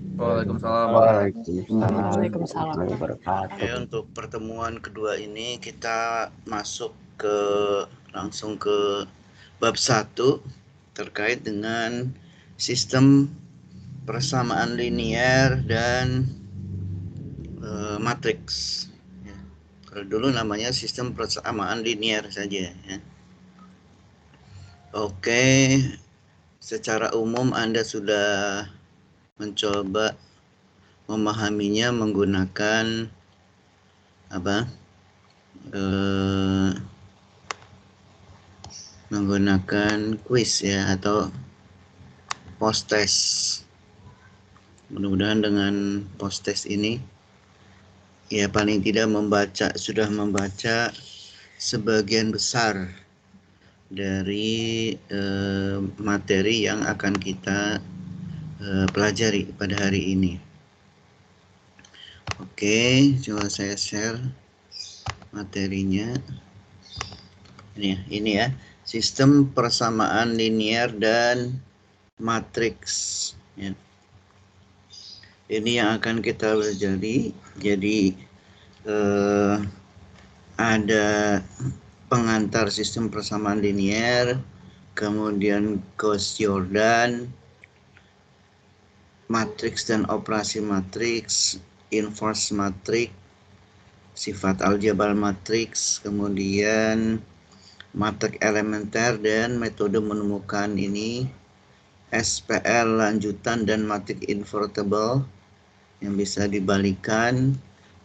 Waalaikumsalam. Waalaikumsalam warahmatullahi wabarakatuh. Oke, untuk pertemuan kedua ini kita masuk langsung ke bab 1 terkait dengan sistem persamaan linear dan matriks. Ya. Kalau dulu namanya sistem persamaan linear saja. Ya. Oke, secara umum Anda sudah mencoba memahaminya menggunakan menggunakan kuis ya atau post test. Mudah-mudahan dengan post test ini ya paling tidak sudah membaca sebagian besar dari materi yang akan kita pelajari pada hari ini. Oke, coba saya share materinya. Ini ya, sistem persamaan linear dan matriks. Ya. Ini yang akan kita pelajari. Jadi ada pengantar sistem persamaan linear, kemudian Gauss-Jordan, matriks dan operasi matriks, inverse matriks, sifat aljabar matriks, kemudian matrik elementer dan metode menemukan ini, SPL lanjutan dan matrik invertible yang bisa dibalikan,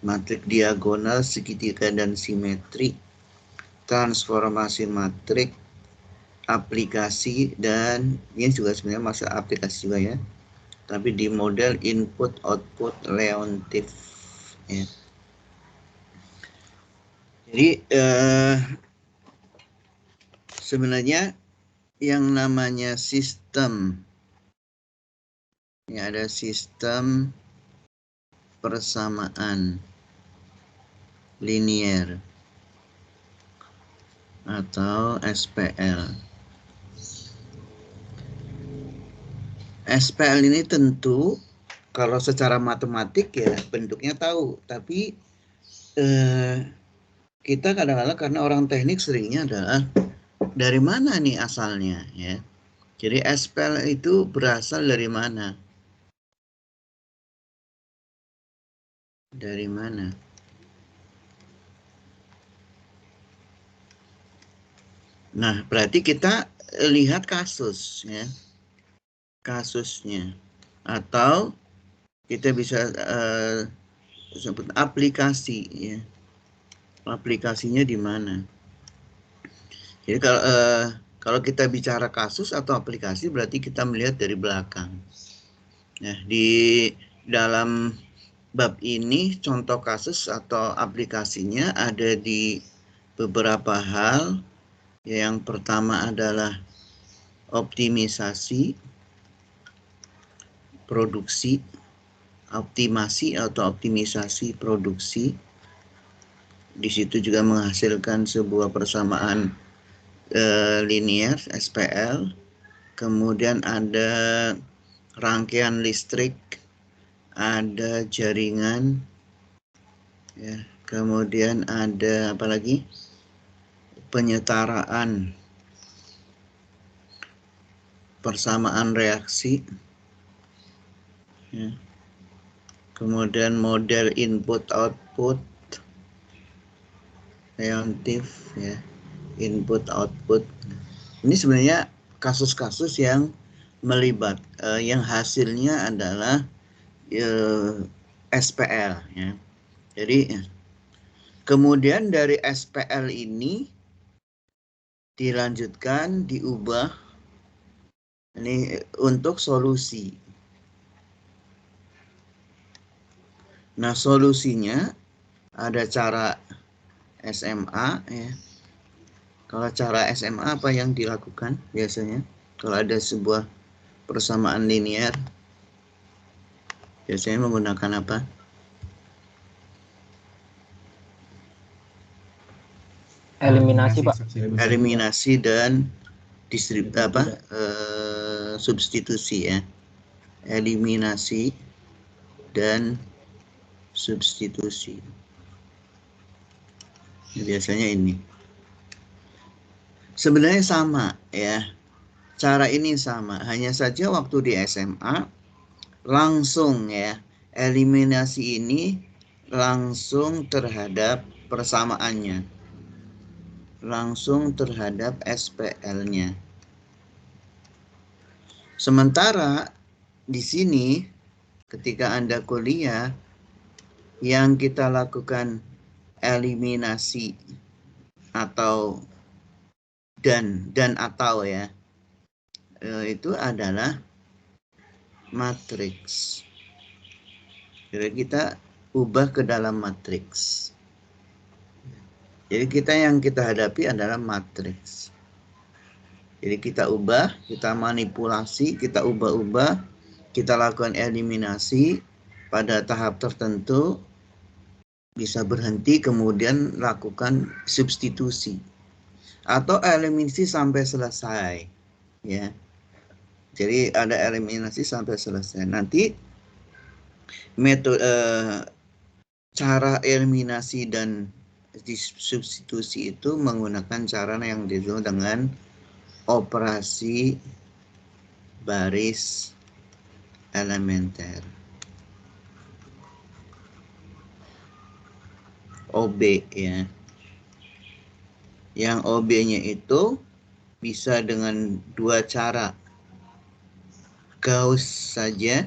matrik diagonal, segitiga dan simetri, transformasi matrik, aplikasi, dan ini juga sebenarnya masuk aplikasi juga ya, tapi di model input output Leontief ya. Jadi sebenarnya yang namanya sistem, ini ada sistem persamaan linear atau SPL. SPL ini tentu kalau secara matematik ya bentuknya tahu, tapi kita kadang-kadang karena orang teknik seringnya adalah dari mana nih asalnya ya. Jadi SPL itu berasal dari mana? Dari mana? Nah, berarti kita lihat kasus ya. Kasusnya. Atau kita bisa sebut aplikasi ya. Aplikasinya di mana? Jadi kalau kita bicara kasus atau aplikasi berarti kita melihat dari belakang. Nah, di dalam bab ini contoh kasus atau aplikasinya ada di beberapa hal. Yang pertama adalah optimisasi produksi, optimasi atau optimisasi produksi. Di situ juga menghasilkan sebuah persamaan linear SPL. Kemudian ada rangkaian listrik, ada jaringan, ya. Kemudian ada apa lagi? Penyetaraan, persamaan reaksi, ya. Kemudian model input output, Leontief, ya. Input output. Ini sebenarnya kasus-kasus yang melibat, yang hasilnya adalah SPL ya. Jadi kemudian dari SPL ini dilanjutkan, diubah ini untuk solusi. Nah, solusinya ada cara SMA ya. Kalau cara SMA apa yang dilakukan biasanya? Kalau ada sebuah persamaan linear biasanya menggunakan apa? Eliminasi, Pak. Eliminasi dan substitusi ya. Eliminasi dan substitusi. Biasanya ini. Sebenarnya sama ya. Cara ini sama, hanya saja waktu di SMA langsung ya, eliminasi ini langsung terhadap persamaannya. Langsung terhadap SPL-nya. Sementara di sini ketika Anda kuliah yang kita lakukan eliminasi atau dan atau ya, itu adalah matriks. Jadi kita ubah ke dalam matriks. Jadi yang kita hadapi adalah matriks. Jadi kita ubah, kita manipulasi, kita ubah-ubah, kita lakukan eliminasi pada tahap tertentu, bisa berhenti kemudian lakukan substitusi atau eliminasi sampai selesai ya. Jadi ada eliminasi sampai selesai. Nanti metode cara eliminasi dan substitusi itu menggunakan cara yang disebut dengan operasi baris elementer, OB ya. Yang OB-nya itu bisa dengan dua cara, Gauss saja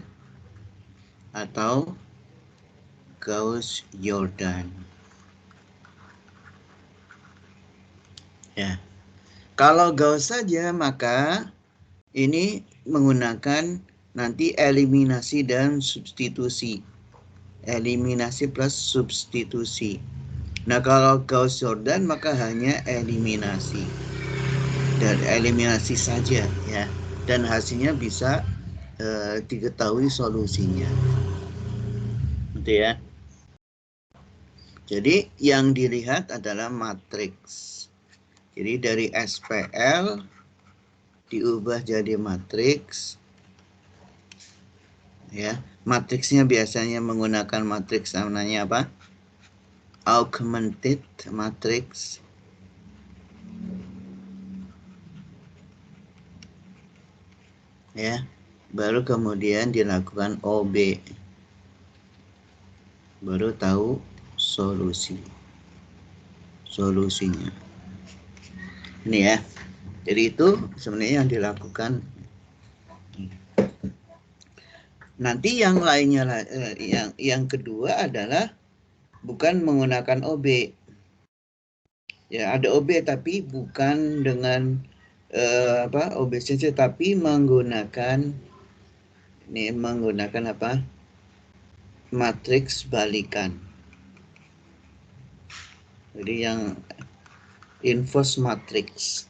atau Gauss-Jordan. Ya. Kalau Gauss saja maka ini menggunakan nanti eliminasi dan substitusi. Eliminasi plus substitusi. Nah, kalau Gauss-Jordan maka hanya eliminasi. Dan eliminasi saja ya. Dan hasilnya bisa diketahui solusinya. Gitu ya. Jadi yang dilihat adalah matriks. Jadi dari SPL diubah jadi matriks. Ya, matriksnya biasanya menggunakan matriks namanya apa? Augmented matrix. Ya, baru kemudian dilakukan OB. Baru tahu solusinya. Ini ya. Jadi itu sebenarnya yang dilakukan. Nanti yang lainnya, yang kedua adalah bukan menggunakan OB. Ya, ada OB tapi bukan dengan OB saja, tapi menggunakan apa? Matriks balikan. Jadi yang inverse matrix.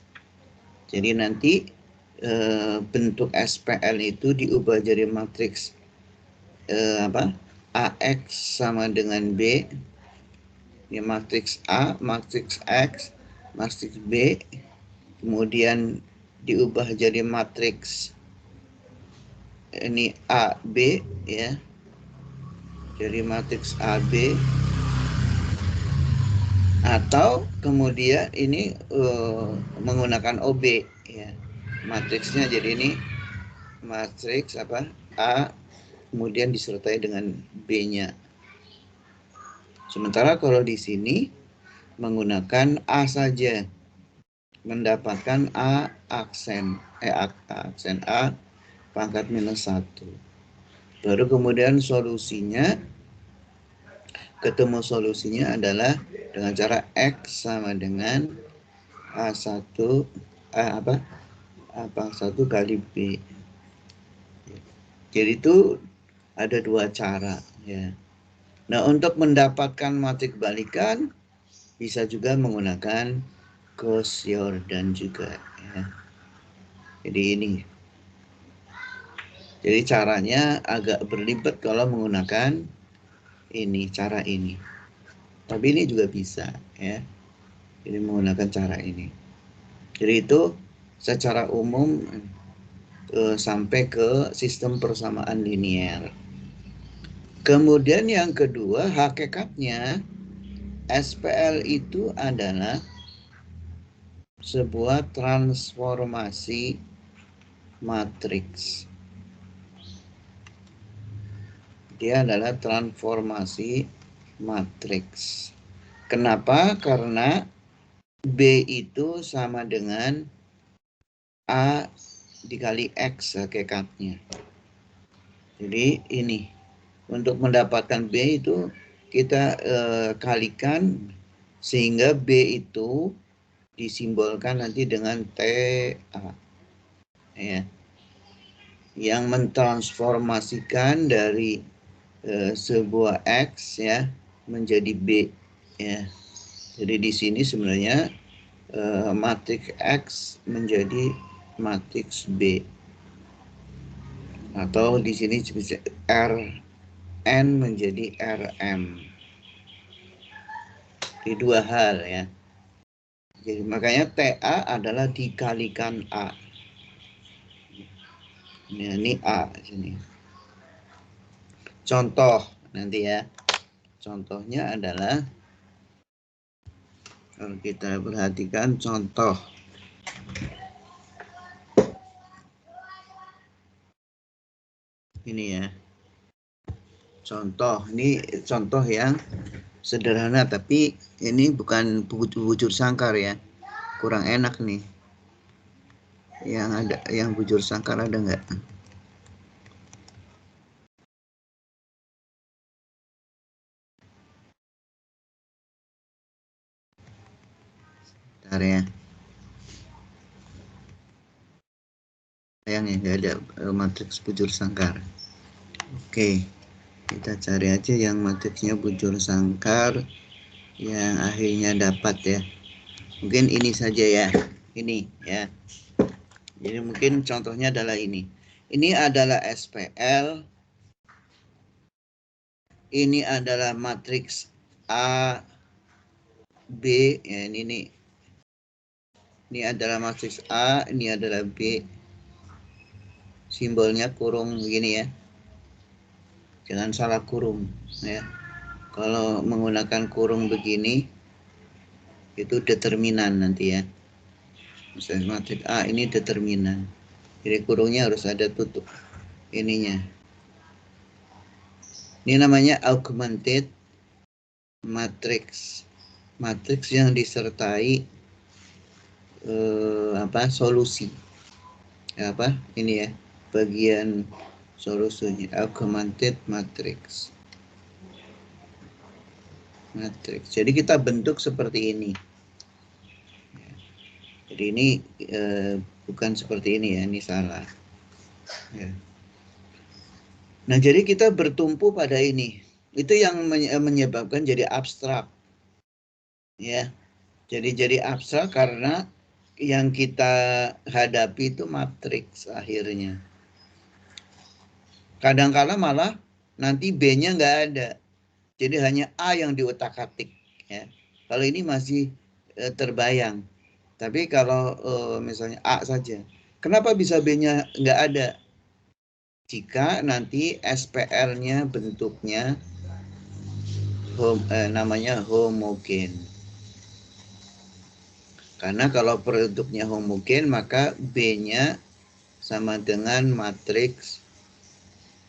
Jadi nanti bentuk SPL itu diubah jadi matriks AX sama dengan B. Ini matriks A, matriks X, matriks B, kemudian diubah jadi matriks ini AB ya. Jadi matriks AB atau kemudian ini menggunakan OB ya. Matriksnya jadi ini matriks A kemudian disertai dengan B-nya. Sementara kalau di sini menggunakan A saja, mendapatkan A aksen A pangkat -1. Baru kemudian ketemu solusinya adalah dengan cara X sama dengan A1 kali B. Jadi itu ada dua cara ya. Nah, untuk mendapatkan matriks balikan bisa juga menggunakan Gauss-Jordan juga ya. Jadi ini. Jadi caranya agak berlibat kalau menggunakan cara ini. Tapi ini juga bisa ya. Jadi menggunakan cara ini. Jadi itu secara umum sampai ke sistem persamaan linier. Kemudian yang kedua, hakikatnya SPL itu adalah sebuah transformasi matriks. Dia adalah transformasi matriks. Kenapa? Karena B itu sama dengan A dikali X hakikatnya. Jadi ini, untuk mendapatkan B itu kita kalikan sehingga B itu disimbolkan nanti dengan TA. Ya. Yang mentransformasikan dari sebuah X ya menjadi B ya. Jadi di sini sebenarnya matriks X menjadi matriks B, atau di sini bisa Rn menjadi Rm. Di dua hal ya. Jadi makanya TA adalah dikalikan A. Ini A sini. Contoh nanti ya. Contohnya adalah, kalau kita perhatikan contoh. Ini ya. Contoh, ini contoh yang sederhana, tapi ini bukan bujur sangkar ya. Kurang enak nih. Yang ada, yang bujur sangkar ada nggak? Bentar ya. Sayangnya nggak ada matriks bujur sangkar. Oke, kita cari aja yang matriksnya bujur sangkar yang akhirnya dapat ya. Mungkin ini saja ya. Ini ya. Jadi mungkin contohnya adalah ini. Ini adalah SPL. Ini adalah matriks A, B. Ya, ini adalah matriks A, ini adalah B. Simbolnya kurung begini ya. Jangan salah kurung ya. Kalau menggunakan kurung begini itu determinan nanti ya. Misalnya matriks A ini determinan. Jadi kurungnya harus ada tutup ininya. Ini namanya augmented matrix. Matriks yang disertai solusi. Apa? Ini ya. Bagian solusinya augmented matrix. Jadi kita bentuk seperti ini. Jadi ini bukan seperti ini ya, ini salah. Ya. Nah, jadi kita bertumpu pada ini. Itu yang menyebabkan jadi abstrak. Ya. Jadi abstrak karena yang kita hadapi itu matriks akhirnya. Kadang-kala malah nanti B-nya nggak ada. Jadi hanya A yang diutak-atik. Ya. Kalau ini masih terbayang. Tapi kalau misalnya A saja. Kenapa bisa B-nya nggak ada? Jika nanti SPL-nya bentuknya namanya homogen. Karena kalau produknya homogen maka B-nya sama dengan matriks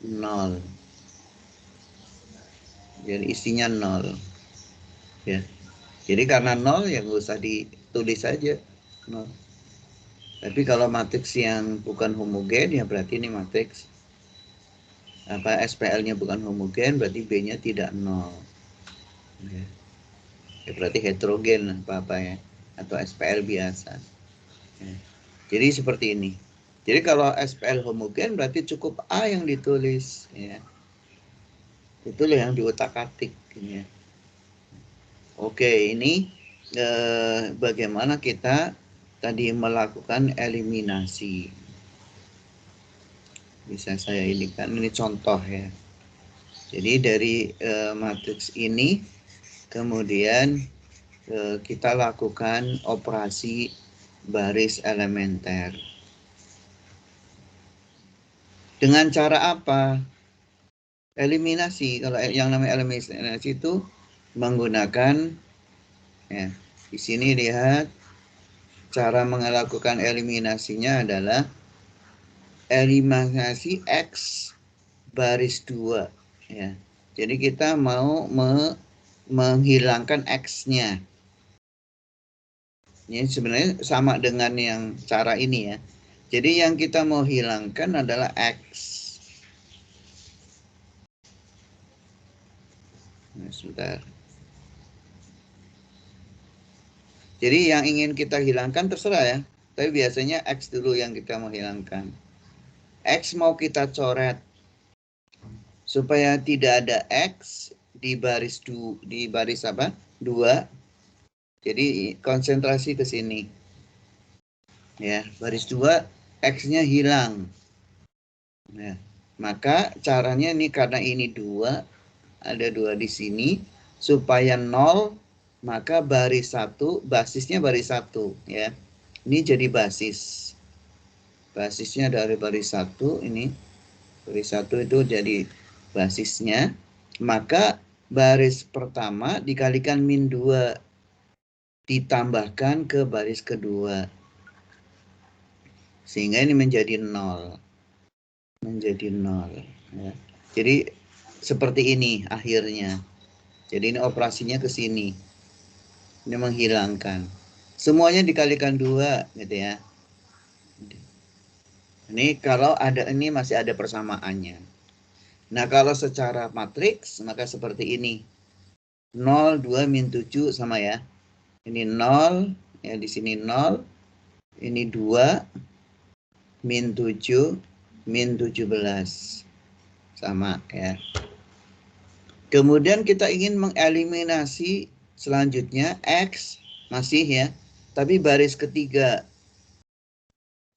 0. Jadi isinya 0. Ya. Jadi karena 0 ya nggak usah ditulis saja 0. Tapi kalau matriks yang bukan homogen ya berarti ini matriks SPL-nya bukan homogen, berarti B-nya tidak 0. Ya, berarti heterogen apa ya, atau SPL biasa. Ya. Jadi seperti ini. Jadi kalau SPL homogen berarti cukup A yang ditulis. Ya. Itulah yang diutak-atik. Ya. Oke, ini bagaimana kita tadi melakukan eliminasi. Bisa saya ini kan, ini contoh ya. Jadi dari matriks ini kemudian kita lakukan operasi baris elementer. Dengan cara apa? eliminasi. Kalau yang namanya eliminasi itu menggunakan, ya, di sini lihat cara melakukan eliminasinya adalah eliminasi X baris 2, ya. Jadi kita mau menghilangkan X-nya. Ini sebenarnya sama dengan yang cara ini, ya. Jadi yang kita mau hilangkan adalah X. Nah, sebentar. Jadi yang ingin kita hilangkan terserah, ya. Tapi biasanya X dulu yang kita mau hilangkan. X mau kita coret supaya tidak ada X di baris apa? 2. Jadi konsentrasi ke sini. Ya, baris 2 X-nya hilang. Nah, maka caranya ini karena ini 2, ada 2 di sini, supaya 0, maka baris 1, basisnya baris 1, ya. Ini jadi basis. Basisnya dari baris 1 ini. Baris 1 itu jadi basisnya. Maka baris pertama dikalikan min 2 ditambahkan ke baris kedua. Sehingga ini menjadi 0. Menjadi 0. Ya. Jadi seperti ini akhirnya. Jadi ini operasinya ke sini. Ini menghilangkan. Semuanya dikalikan 2 gitu ya. Ini kalau ada ini masih ada persamaannya. Nah, kalau secara matriks maka seperti ini. 0, 2, min 7 sama ya. Ini 0, ya di sini 0. Ini 2, min 7, min 17. Sama ya. Kemudian kita ingin mengeliminasi selanjutnya X masih ya, tapi baris ketiga.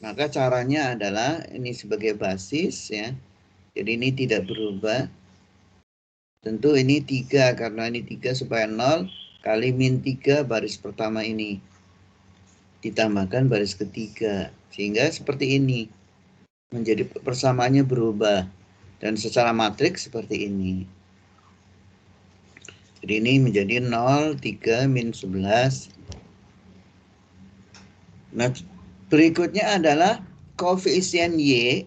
Maka caranya adalah ini sebagai basis ya. Jadi ini tidak berubah. Tentu ini 3 karena ini 3 supaya 0 kali min 3 baris pertama ini. Ditambahkan baris ketiga. Sehingga seperti ini. Menjadi persamaannya berubah. Dan secara matriks seperti ini. Jadi ini menjadi 0, 3, min 11. Nah, berikutnya adalah koefisien Y.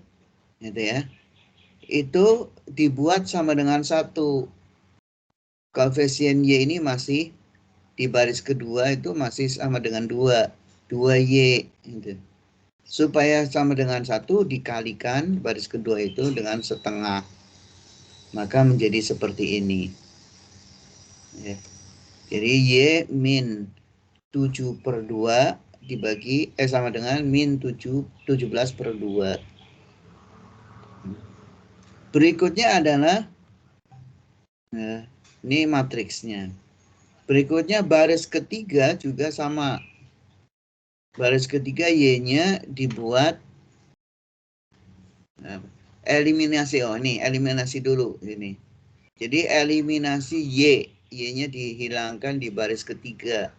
Gitu ya. Itu dibuat sama dengan 1. Koefisien Y ini masih di baris kedua itu masih sama dengan 2. 2Y. Gitu. Supaya sama dengan 1 dikalikan baris kedua itu dengan setengah. Maka menjadi seperti ini. Ya. Jadi Y min 7/2 dibagi sama dengan min 17/2. Berikutnya adalah ini matriksnya. Berikutnya baris ketiga juga sama. Baris ketiga Y-nya dibuat eliminasi. Oh ini eliminasi dulu ini. Jadi eliminasi Y. Y-nya dihilangkan di baris ketiga.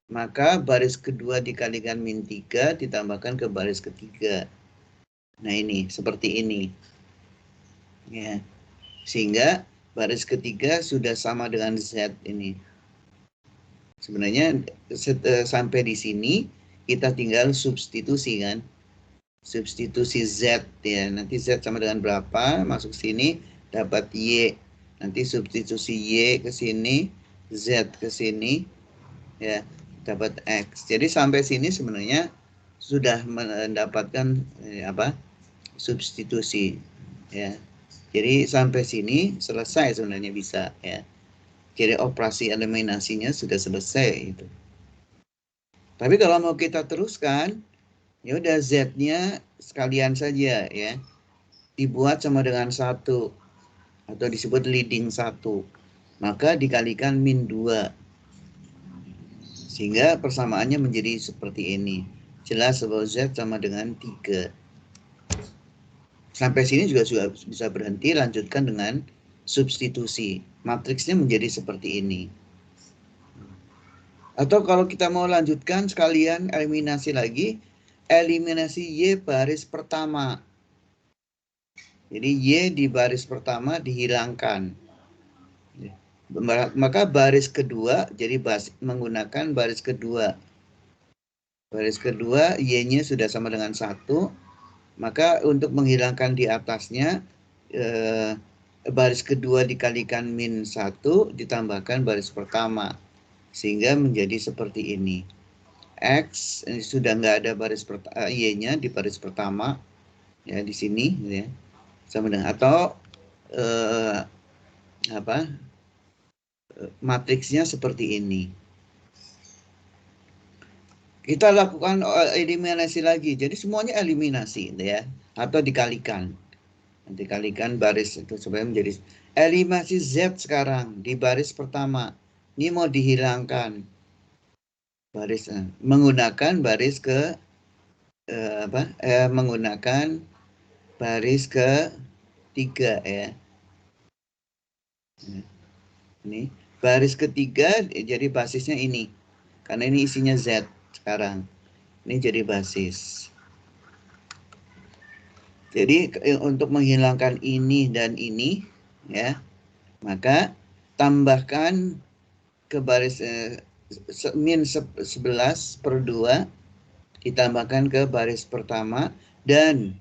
Maka baris kedua dikalikan min 3 ditambahkan ke baris ketiga. Nah ini seperti ini. Ya. Sehingga baris ketiga sudah sama dengan Z ini. Sebenarnya sampai di sini kita tinggal substitusi kan. Substitusi Z ya. Nanti Z sama dengan berapa? Masuk sini dapat Y. Nanti substitusi Y ke sini, Z ke sini ya, dapat X. Jadi sampai sini sebenarnya sudah mendapatkan substitusi ya. Jadi sampai sini selesai sebenarnya bisa ya. Jadi operasi eliminasinya sudah selesai itu. Tapi kalau mau kita teruskan, ya udah Z-nya sekalian saja ya. Dibuat sama dengan 1 atau disebut leading 1. Maka dikalikan min 2. Sehingga persamaannya menjadi seperti ini. Jelas bahwa Z sama dengan 3. Sampai sini juga sudah bisa berhenti, lanjutkan dengan substitusi. Matriksnya menjadi seperti ini. Atau kalau kita mau lanjutkan sekalian eliminasi lagi, eliminasi Y baris pertama. Jadi Y di baris pertama dihilangkan. Maka baris kedua jadi menggunakan baris kedua. Baris kedua Y-nya sudah sama dengan 1. Maka untuk menghilangkan di atasnya baris kedua dikalikan min 1 ditambahkan baris pertama. Sehingga menjadi seperti ini. X ini sudah nggak ada baris Y-nya di baris pertama. Ya di sini ya. Sama dengan atau matriksnya seperti ini. Kita lakukan eliminasi lagi. Jadi semuanya eliminasi ya atau dikalikan. Dikalikan baris itu supaya menjadi eliminasi Z sekarang di baris pertama. Ini mau dihilangkan. Baris menggunakan baris ke menggunakan baris ke 3 ya. Ini baris ketiga jadi basisnya ini. Karena ini isinya Z sekarang. Ini jadi basis. Jadi untuk menghilangkan ini dan ini ya, maka tambahkan ke baris min 11/2 ditambahkan ke baris pertama dan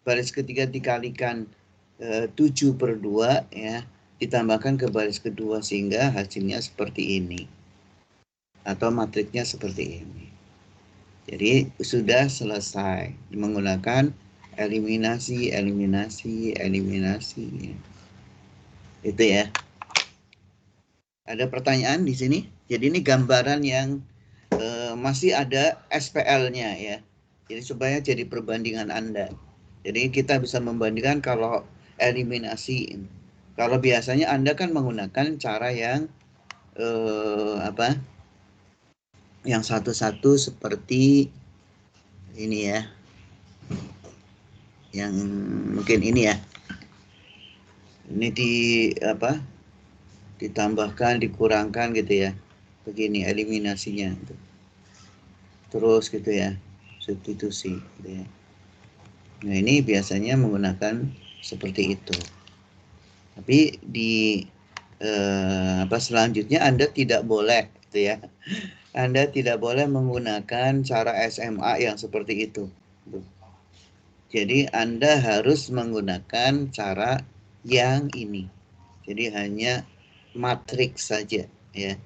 baris ketiga dikalikan 7/2 ya, ditambahkan ke baris kedua sehingga hasilnya seperti ini. Atau matriksnya seperti ini. Jadi sudah selesai menggunakan eliminasi. Itu ya. Ada pertanyaan di sini? Jadi ini gambaran yang masih ada SPL-nya ya. Jadi supaya jadi perbandingan Anda. Jadi kita bisa membandingkan kalau eliminasi. Kalau biasanya Anda kan menggunakan cara yang yang satu-satu seperti ini ya. Yang mungkin ini ya. Ini ditambahkan, dikurangkan gitu ya. Begini eliminasinya. Terus gitu ya. Substitusi gitu ya. Nah, ini biasanya menggunakan seperti itu. Tapi di selanjutnya Anda tidak boleh gitu ya. Anda tidak boleh menggunakan cara SMA yang seperti itu. Jadi Anda harus menggunakan cara yang ini. Jadi hanya matriks saja ya.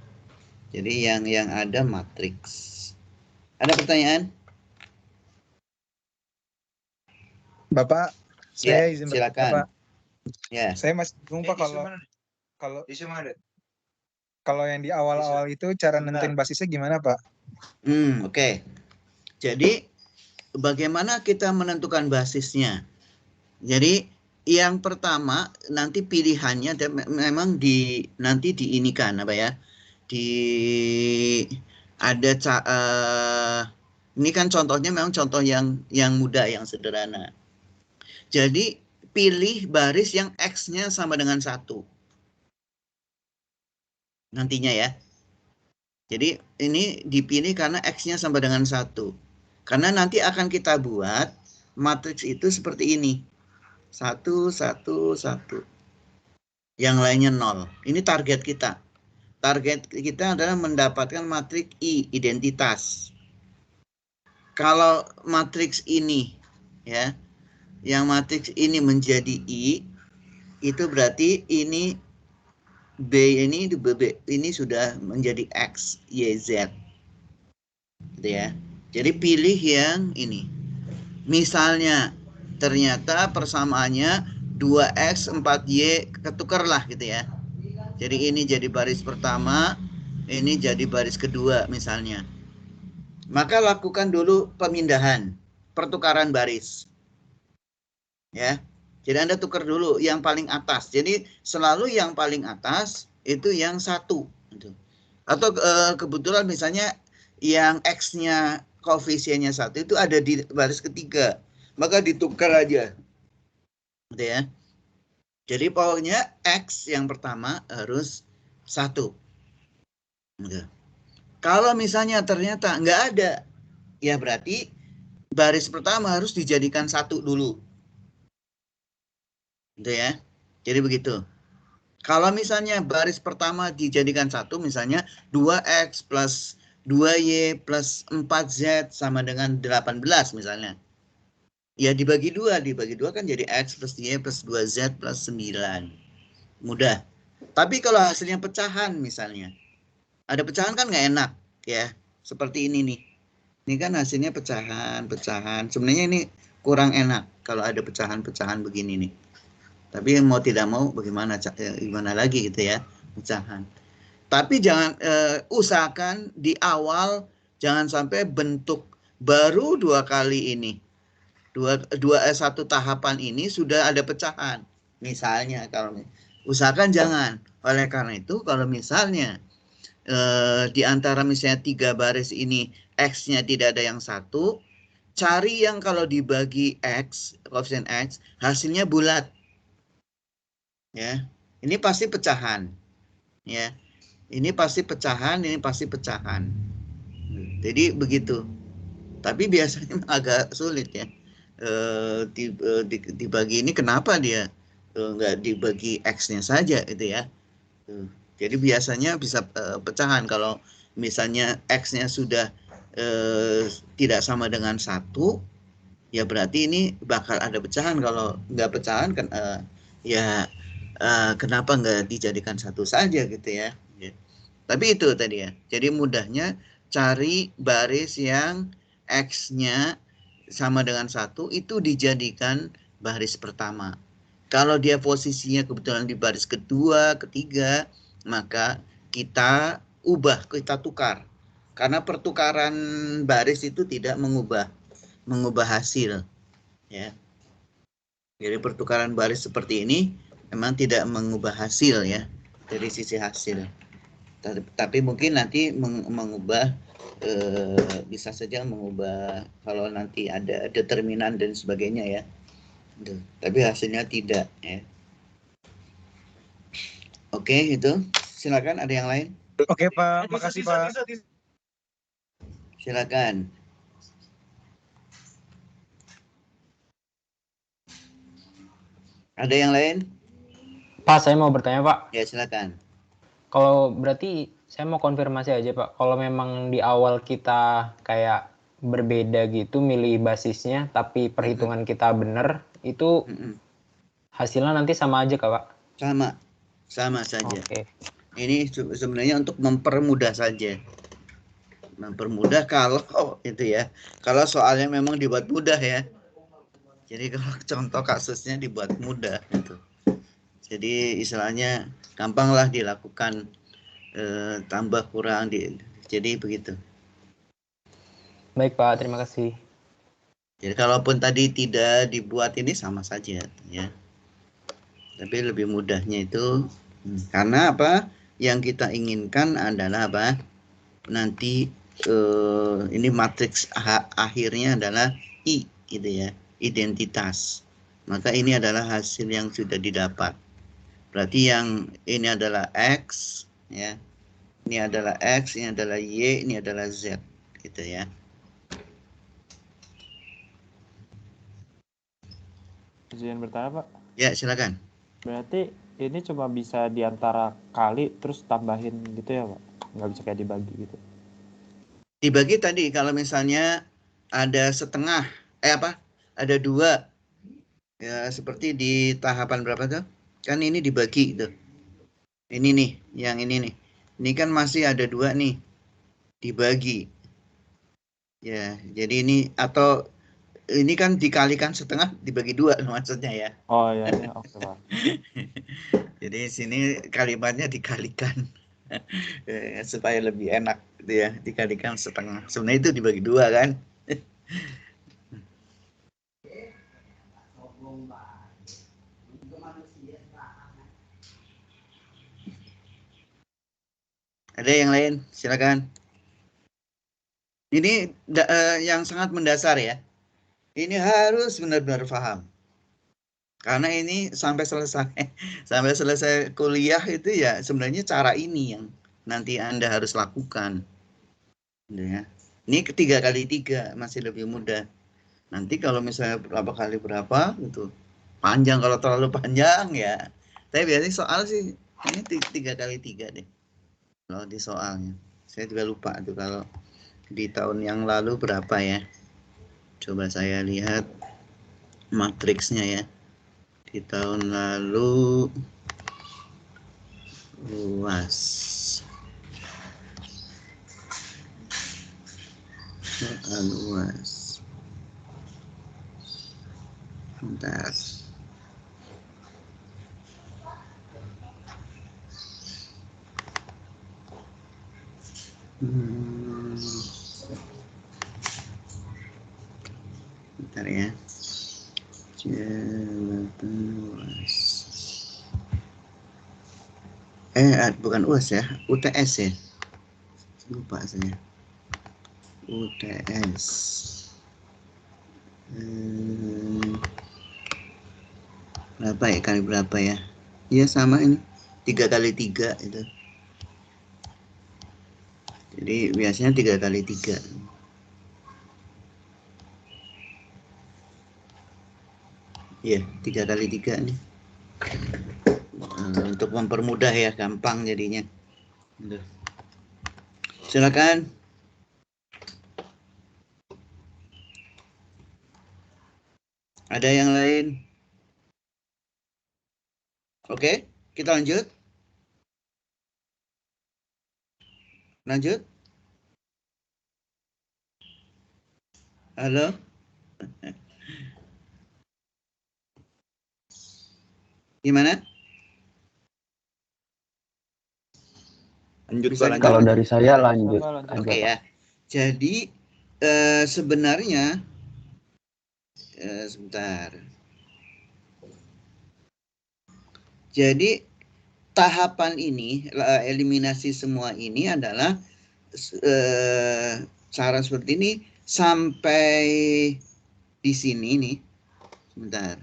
Jadi yang ada matriks. Ada pertanyaan? Bapak, saya izin silakan. Bapak. Ya. Saya masih bingung Pak kalau yang di awal-awal itu cara nentuin basisnya gimana Pak? Oke. Jadi bagaimana kita menentukan basisnya? Jadi yang pertama nanti pilihannya memang nanti diinikan apa ya? Ini kan contohnya memang contoh yang mudah, yang sederhana. Jadi pilih baris yang X-nya sama dengan 1. Nantinya ya. Jadi ini dipilih karena X-nya sama dengan 1. Karena nanti akan kita buat matriks itu seperti ini. 1, 1, 1. Yang lainnya 0. Ini target kita. Target kita adalah mendapatkan matriks I, identitas. Kalau matriks ini ya, yang matriks ini menjadi I, itu berarti ini B ini sudah menjadi X, Y, Z. Gitu ya. Jadi pilih yang ini. Misalnya ternyata persamaannya 2X 4Y ketukarlah gitu ya. Jadi ini jadi baris pertama, ini jadi baris kedua misalnya. Maka lakukan dulu pemindahan, pertukaran baris. Ya. Jadi Anda tukar dulu yang paling atas. Jadi selalu yang paling atas itu yang 1. Atau kebetulan misalnya yang X-nya koefisiennya 1 itu ada di baris ketiga. Maka ditukar aja. Gitu ya. Jadi pokoknya X yang pertama harus 1. Gitu. Kalau misalnya ternyata nggak ada, ya berarti baris pertama harus dijadikan 1 dulu. Gitu ya. Jadi begitu. Kalau misalnya baris pertama dijadikan satu, misalnya 2x plus 2y plus 4z sama dengan 18 misalnya. Ya dibagi dua kan jadi x plus y plus 2z plus 9. Mudah. Tapi kalau hasilnya pecahan misalnya, ada pecahan kan nggak enak ya. Seperti ini nih. Ini kan hasilnya pecahan. Sebenarnya ini kurang enak kalau ada pecahan-pecahan begini nih. Tapi mau tidak mau bagaimana gimana lagi gitu ya, pecahan. Tapi jangan usahakan di awal jangan sampai bentuk baru dua kali ini. Satu tahapan ini sudah ada pecahan. Misalnya kalau usahakan jangan. Oleh karena itu kalau misalnya di antara misalnya 3 baris ini X-nya tidak ada yang satu, cari yang kalau dibagi X, koefisien X, hasilnya bulat. Ya, ini pasti pecahan. Ya, ini pasti pecahan, ini pasti pecahan. Jadi begitu. Tapi biasanya agak sulit ya. Dibagi ini kenapa dia nggak dibagi X-nya saja gitu ya. Jadi biasanya bisa pecahan kalau misalnya X-nya sudah tidak sama dengan 1, ya berarti ini bakal ada pecahan. Kalau nggak pecahan kan ya kenapa nggak dijadikan 1 saja gitu ya. Tapi itu tadi ya. Jadi mudahnya cari baris yang X-nya sama dengan 1 itu dijadikan baris pertama. Kalau dia posisinya kebetulan di baris kedua, ketiga, maka kita tukar. Karena pertukaran baris itu tidak mengubah hasil. Ya. Jadi pertukaran baris seperti ini memang tidak mengubah hasil ya, dari sisi hasil. Tapi mungkin nanti mengubah bisa saja mengubah kalau nanti ada determinan dan sebagainya ya. Tapi hasilnya tidak ya. Oke, itu. Silakan ada yang lain? Oke, Pak. Makasih, Pak. Silakan. Ada yang lain? Pak, saya mau bertanya, Pak. Ya, silakan. Kalau berarti saya mau konfirmasi aja, Pak. Kalau memang di awal kita kayak berbeda gitu milih basisnya, tapi perhitungan kita benar, itu hasilnya nanti sama aja, Kak, Pak? Sama saja. Oke. Ini sebenarnya untuk mempermudah saja. Mempermudah kalau itu ya. Kalau soalnya memang dibuat mudah ya. Jadi kalau contoh kasusnya dibuat mudah gitu. Jadi istilahnya gampanglah dilakukan, tambah kurang jadi begitu. Baik, Pak, terima kasih. Jadi kalaupun tadi tidak dibuat ini sama saja ya. Tapi lebih mudahnya itu karena apa? Yang kita inginkan adalah apa? Nanti ini matriks akhirnya adalah I gitu ya, identitas. Maka ini adalah hasil yang sudah didapat. Berarti yang ini adalah X ya. Ini adalah X, ini adalah Y, ini adalah Z gitu ya. Izin bertanya, Pak. Ya, silakan. Berarti ini cuma bisa diantara kali terus tambahin gitu ya, Pak? Nggak bisa kayak dibagi gitu. Dibagi tadi kalau misalnya ada setengah, ada 2. Ya, seperti di tahapan berapa tuh? Kan ini dibagi tuh. Ini nih, yang ini nih. Ini kan masih ada 2 nih. Dibagi. Ya, jadi ini atau ini kan dikalikan setengah dibagi 2 maksudnya ya. Oh iya, oke, Pak. Jadi sini kalimatnya dikalikan. Supaya lebih enak gitu ya, dikalikan setengah. Sebenarnya itu dibagi 2 kan. Ada yang lain? Silakan. Ini yang sangat mendasar ya. Ini harus benar-benar paham. Karena ini sampai selesai kuliah itu ya sebenarnya cara ini yang nanti Anda harus lakukan. Ya. Ini 3 kali 3 masih lebih mudah. Nanti kalau misalnya berapa kali berapa gitu panjang kalau terlalu panjang ya. Tapi biasanya soal sih ini 3x3 deh. Kalau di soalnya. Saya juga lupa tuh kalau di tahun yang lalu berapa ya. Coba saya lihat matriksnya ya. Di tahun lalu luas. Soal luas. Bentar. Bentar ya. Jabatan luas. Bukan UAS ya, UTS ya. Lupa saya. UTS. Berapa ya, kali berapa ya? Iya sama ini. 3x3 itu. Jadi biasanya 3x3. Iya, 3x3 nih. Untuk mempermudah ya, gampang jadinya. Silakan. Ada yang lain? Oke, kita lanjut. Lanjut. Halo. Gimana? Lanjut, Bisa Pak, Kalau lanjut. dari saya lanjut. Lanjut. Oke ya. Jadi sebenarnya sebentar. Jadi tahapan ini, eliminasi semua ini adalah cara seperti ini sampai di sini nih. Sebentar.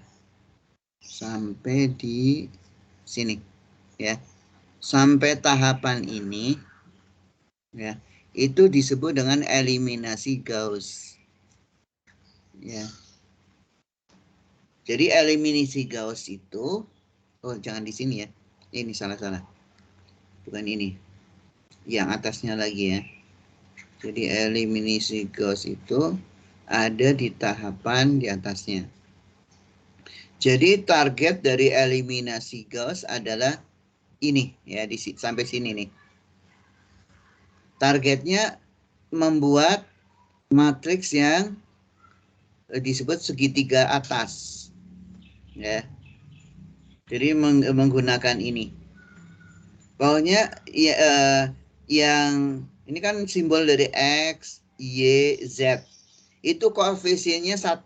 Sampai di sini ya. Sampai tahapan ini ya. Itu disebut dengan eliminasi Gauss. Ya. Jadi eliminasi Gauss itu, oh jangan di sini ya. Ini salah-salah. Bukan ini. Yang atasnya lagi ya. Jadi eliminasi Gauss itu ada di tahapan di atasnya. Jadi target dari eliminasi Gauss adalah ini ya, sampai sini nih. Targetnya membuat matriks yang disebut segitiga atas. Ya. Jadi menggunakan ini. Pokoknya ya, yang ini kan simbol dari X, Y, Z. Itu koefisiennya 1.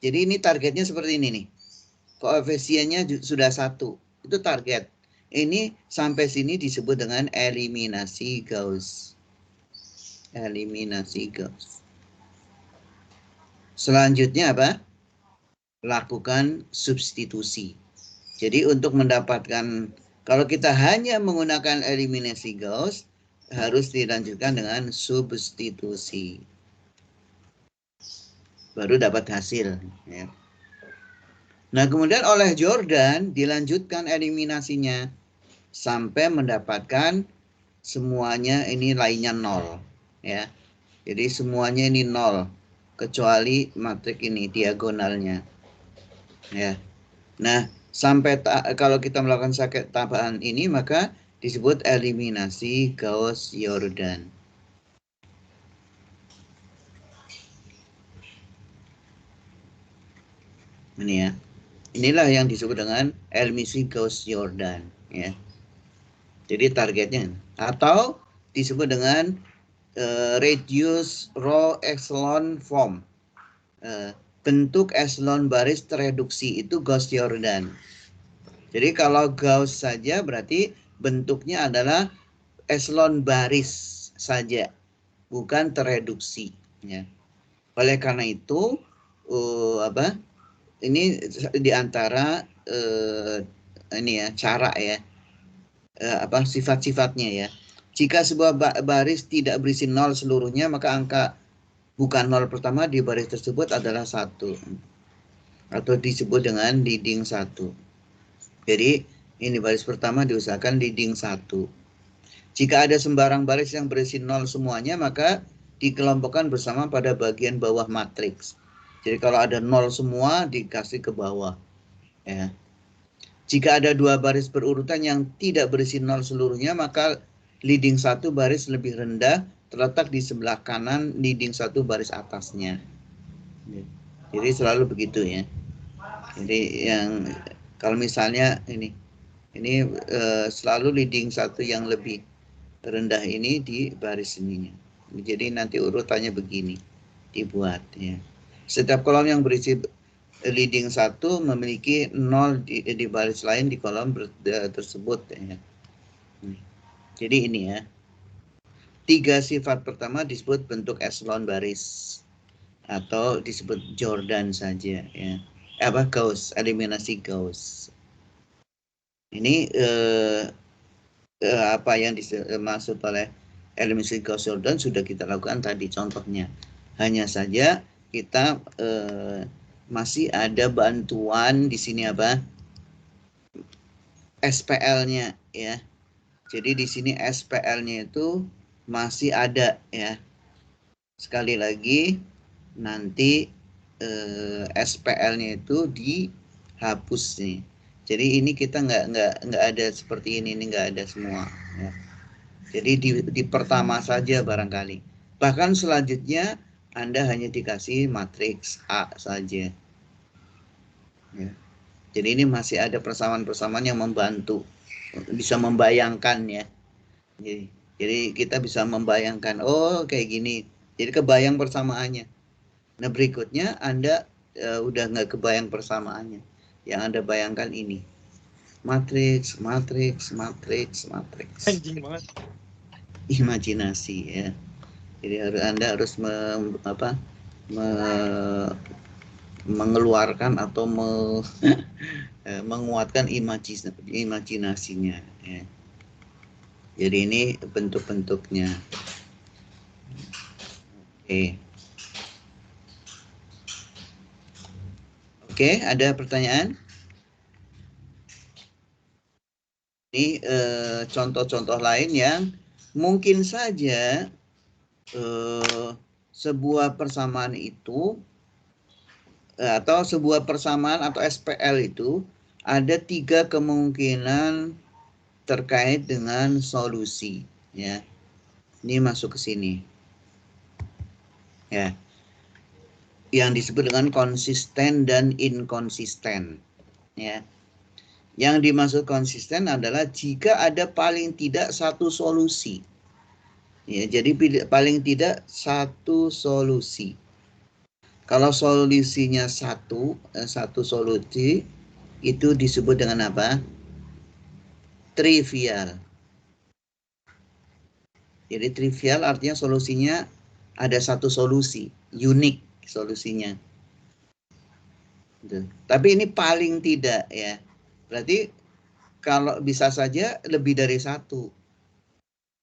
Jadi ini targetnya seperti ini nih. Koefisiennya sudah 1. Itu target. Ini sampai sini disebut dengan eliminasi Gauss. Eliminasi Gauss. Selanjutnya apa? Lakukan substitusi. Jadi untuk mendapatkan, kalau kita hanya menggunakan eliminasi Gauss, harus dilanjutkan dengan substitusi. Baru dapat hasil. Ya. Nah kemudian oleh Jordan dilanjutkan eliminasinya sampai mendapatkan semuanya ini lainnya 0. Ya. Jadi semuanya ini 0 kecuali matriks ini diagonalnya. Ya. Nah sampai kalau kita melakukan tahapan ini maka disebut eliminasi Gauss-Jordan. Ini ya. Inilah yang disebut dengan eliminasi Gauss-Jordan ya. Jadi targetnya atau disebut dengan reduce row echelon form. Bentuk echelon baris tereduksi itu Gauss-Jordan. Jadi kalau Gauss saja berarti bentuknya adalah echelon baris saja, bukan tereduksi ya. Oleh karena itu ini diantara ini ya cara ya sifat-sifatnya ya. Jika sebuah baris tidak berisi 0 seluruhnya maka angka bukan 0 pertama di baris tersebut adalah 1. atau disebut dengan leading 1. Jadi ini baris pertama diusahakan leading 1. Jika ada sembarang baris yang berisi 0 semuanya, maka dikelompokkan bersama pada bagian bawah matriks. Jadi kalau ada 0 semua dikasih ke bawah. Ya. Jika ada 2 baris berurutan yang tidak berisi 0 seluruhnya, maka leading 1 baris lebih rendah terletak di sebelah kanan leading 1 baris atasnya. Jadi selalu begitu ya. Jadi yang kalau misalnya ini selalu leading 1 yang lebih rendah ini di baris ininya. Jadi nanti urutannya begini dibuat ya. Setiap kolom yang berisi leading 1 memiliki 0 di baris lain di kolom tersebut ya. Jadi ini ya. 3 sifat pertama disebut bentuk echelon baris atau disebut Jordan saja ya. Gauss, eliminasi Gauss. Ini apa yang dimaksud oleh eliminasi Gauss-Jordan sudah kita lakukan tadi contohnya. Hanya saja kita masih ada bantuan di sini apa? SPL-nya ya. Jadi di sini SPL-nya itu masih ada ya. Sekali lagi nanti SPL-nya itu dihapus nih. Jadi ini kita nggak ada seperti ini nggak ada semua. Ya. Jadi di pertama saja barangkali. Bahkan selanjutnya Anda hanya dikasih matriks A saja. Ya. Jadi ini masih ada persamaan-persamaan yang membantu, bisa membayangkan ya. Jadi kita bisa membayangkan, oh kayak gini. Jadi kebayang persamaannya. Nah berikutnya Anda udah nggak kebayang persamaannya. Yang Anda bayangkan ini. Matriks. Anjing banget. Imajinasi ya. Jadi Anda harus mengeluarkan atau menguatkan imajinasinya ya. Jadi ini bentuk-bentuknya. Oke, ada pertanyaan? Ini contoh-contoh lain yang mungkin saja sebuah persamaan itu atau sebuah persamaan atau SPL itu ada 3 kemungkinan terkait dengan solusi ya. Ini masuk ke sini. Ya. Yang disebut dengan konsisten dan inkonsisten ya. Yang dimaksud konsisten adalah jika ada paling tidak satu solusi. Ya, jadi paling tidak satu solusi. Kalau solusinya satu solusi itu disebut dengan apa? Trivial. Jadi trivial artinya solusinya ada satu solusi, unik solusinya. Tapi ini paling tidak ya. Berarti kalau bisa saja lebih dari satu.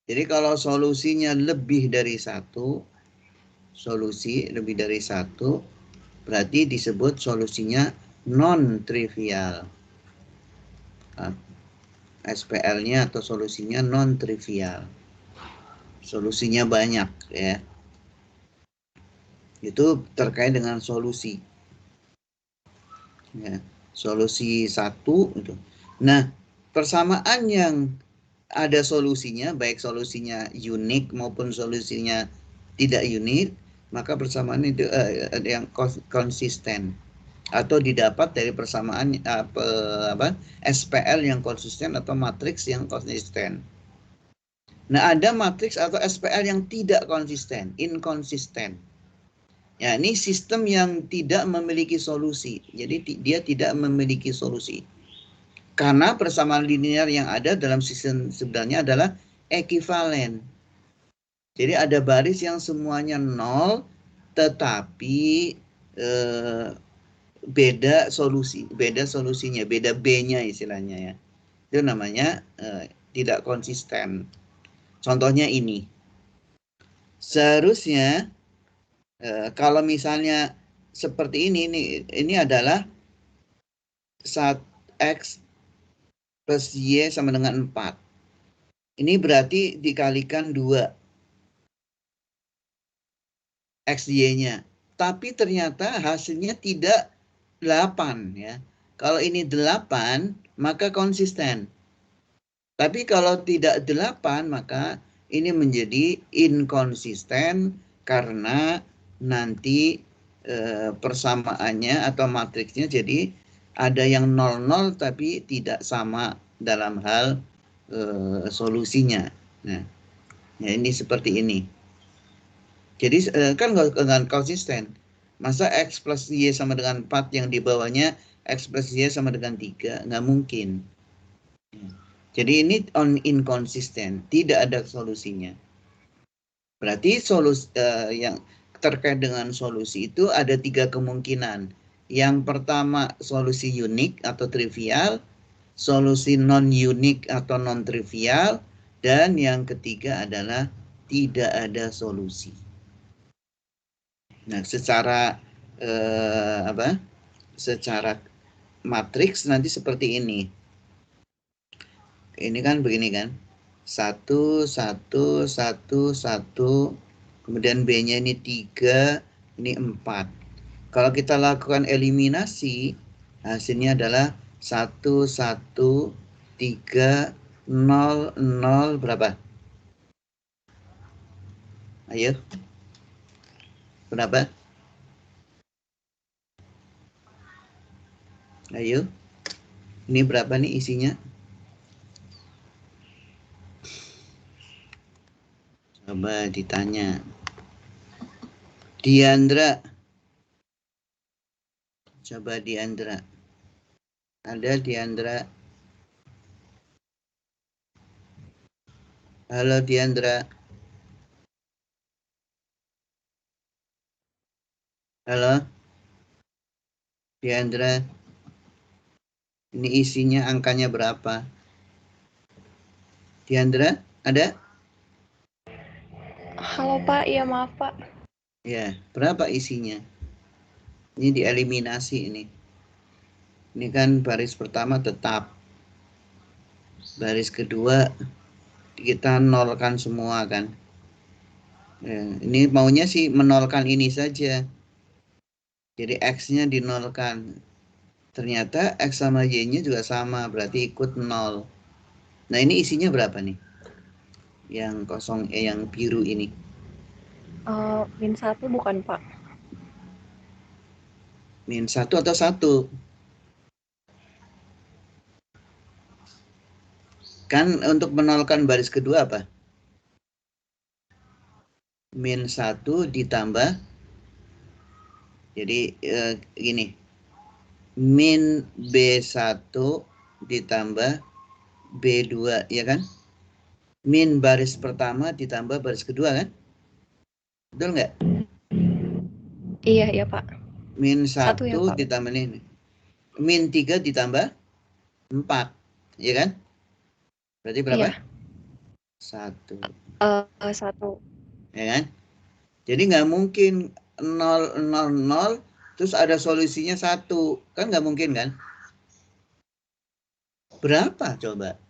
Jadi kalau solusinya lebih dari satu, berarti disebut solusinya non-trivial. SPL-nya atau solusinya non-trivial. Solusinya banyak ya. Itu terkait dengan solusi. Ya, solusi 1 itu. Nah, persamaan yang ada solusinya, baik solusinya unik maupun solusinya tidak unik, maka persamaan itu yang konsisten atau didapat dari persamaan SPL yang konsisten atau matriks yang konsisten. Nah, ada matriks atau SPL yang tidak konsisten, inkonsisten. Ya, ini sistem yang tidak memiliki solusi. Jadi dia tidak memiliki solusi. Karena persamaan linear yang ada dalam sistem sebenarnya adalah ekivalen. Jadi ada baris yang semuanya 0, tetapi beda solusinya, beda B-nya istilahnya ya. Itu namanya tidak konsisten. Contohnya ini. Seharusnya kalau misalnya seperti ini adalah X plus Y sama dengan 4. Ini berarti dikalikan 2 X, Y-nya. Tapi ternyata hasilnya tidak 8 ya. Kalau ini 8 maka konsisten. Tapi kalau tidak 8 maka ini menjadi inkonsisten karena nanti persamaannya atau matriksnya jadi ada yang 00 tapi tidak sama dalam hal solusinya. Nah, ya ini seperti ini. Jadi kan nggak konsisten. Masa X plus Y sama dengan 4 yang di bawahnya X plus Y sama dengan 3? Nggak mungkin. Jadi ini inkonsisten, tidak ada solusinya. Berarti solusi yang terkait dengan solusi itu ada 3 kemungkinan. Yang pertama solusi unik atau trivial, solusi non-unik atau non-trivial, dan yang ketiga adalah tidak ada solusi. Nah, secara secara matriks nanti seperti ini. Ini kan begini kan. 1, 1, 1, 1, kemudian B-nya ini 3, ini 4. Kalau kita lakukan eliminasi, hasilnya adalah 1, 1, 3, 0, 0, berapa? Ayo. Berapa? Ayo. Ini berapa nih isinya? Coba ditanya. Diandra. Coba Diandra. Ada Diandra? Halo Diandra. Halo Diandra. Ini isinya angkanya berapa? Diandra, ada? Halo Pak, iya maaf Pak. Ya, berapa isinya? Ini dieliminasi ini. Ini kan baris pertama tetap. Baris kedua kita nolkan semua kan. Ya, ini maunya sih menolkan ini saja. Jadi X-nya dinolkan. Ternyata X sama Y-nya juga sama, berarti ikut 0. Nah ini isinya berapa nih? Yang kosong, yang biru ini. Min 1 bukan Pak? Min 1 atau 1? Kan untuk menolkan baris kedua apa? Min 1 ditambah, jadi gini, min B1 ditambah B2, ya kan? Min baris pertama ditambah baris kedua kan? Betul nggak? Iya Pak. Min 1 ya, Pak. ditambah ini. Min 3 ditambah 4, ya kan? Berarti berapa? Iya. 1. 1. Ya kan? Jadi nggak mungkin 0, 0, 0, terus ada solusinya 1. Kan nggak mungkin kan? Berapa coba?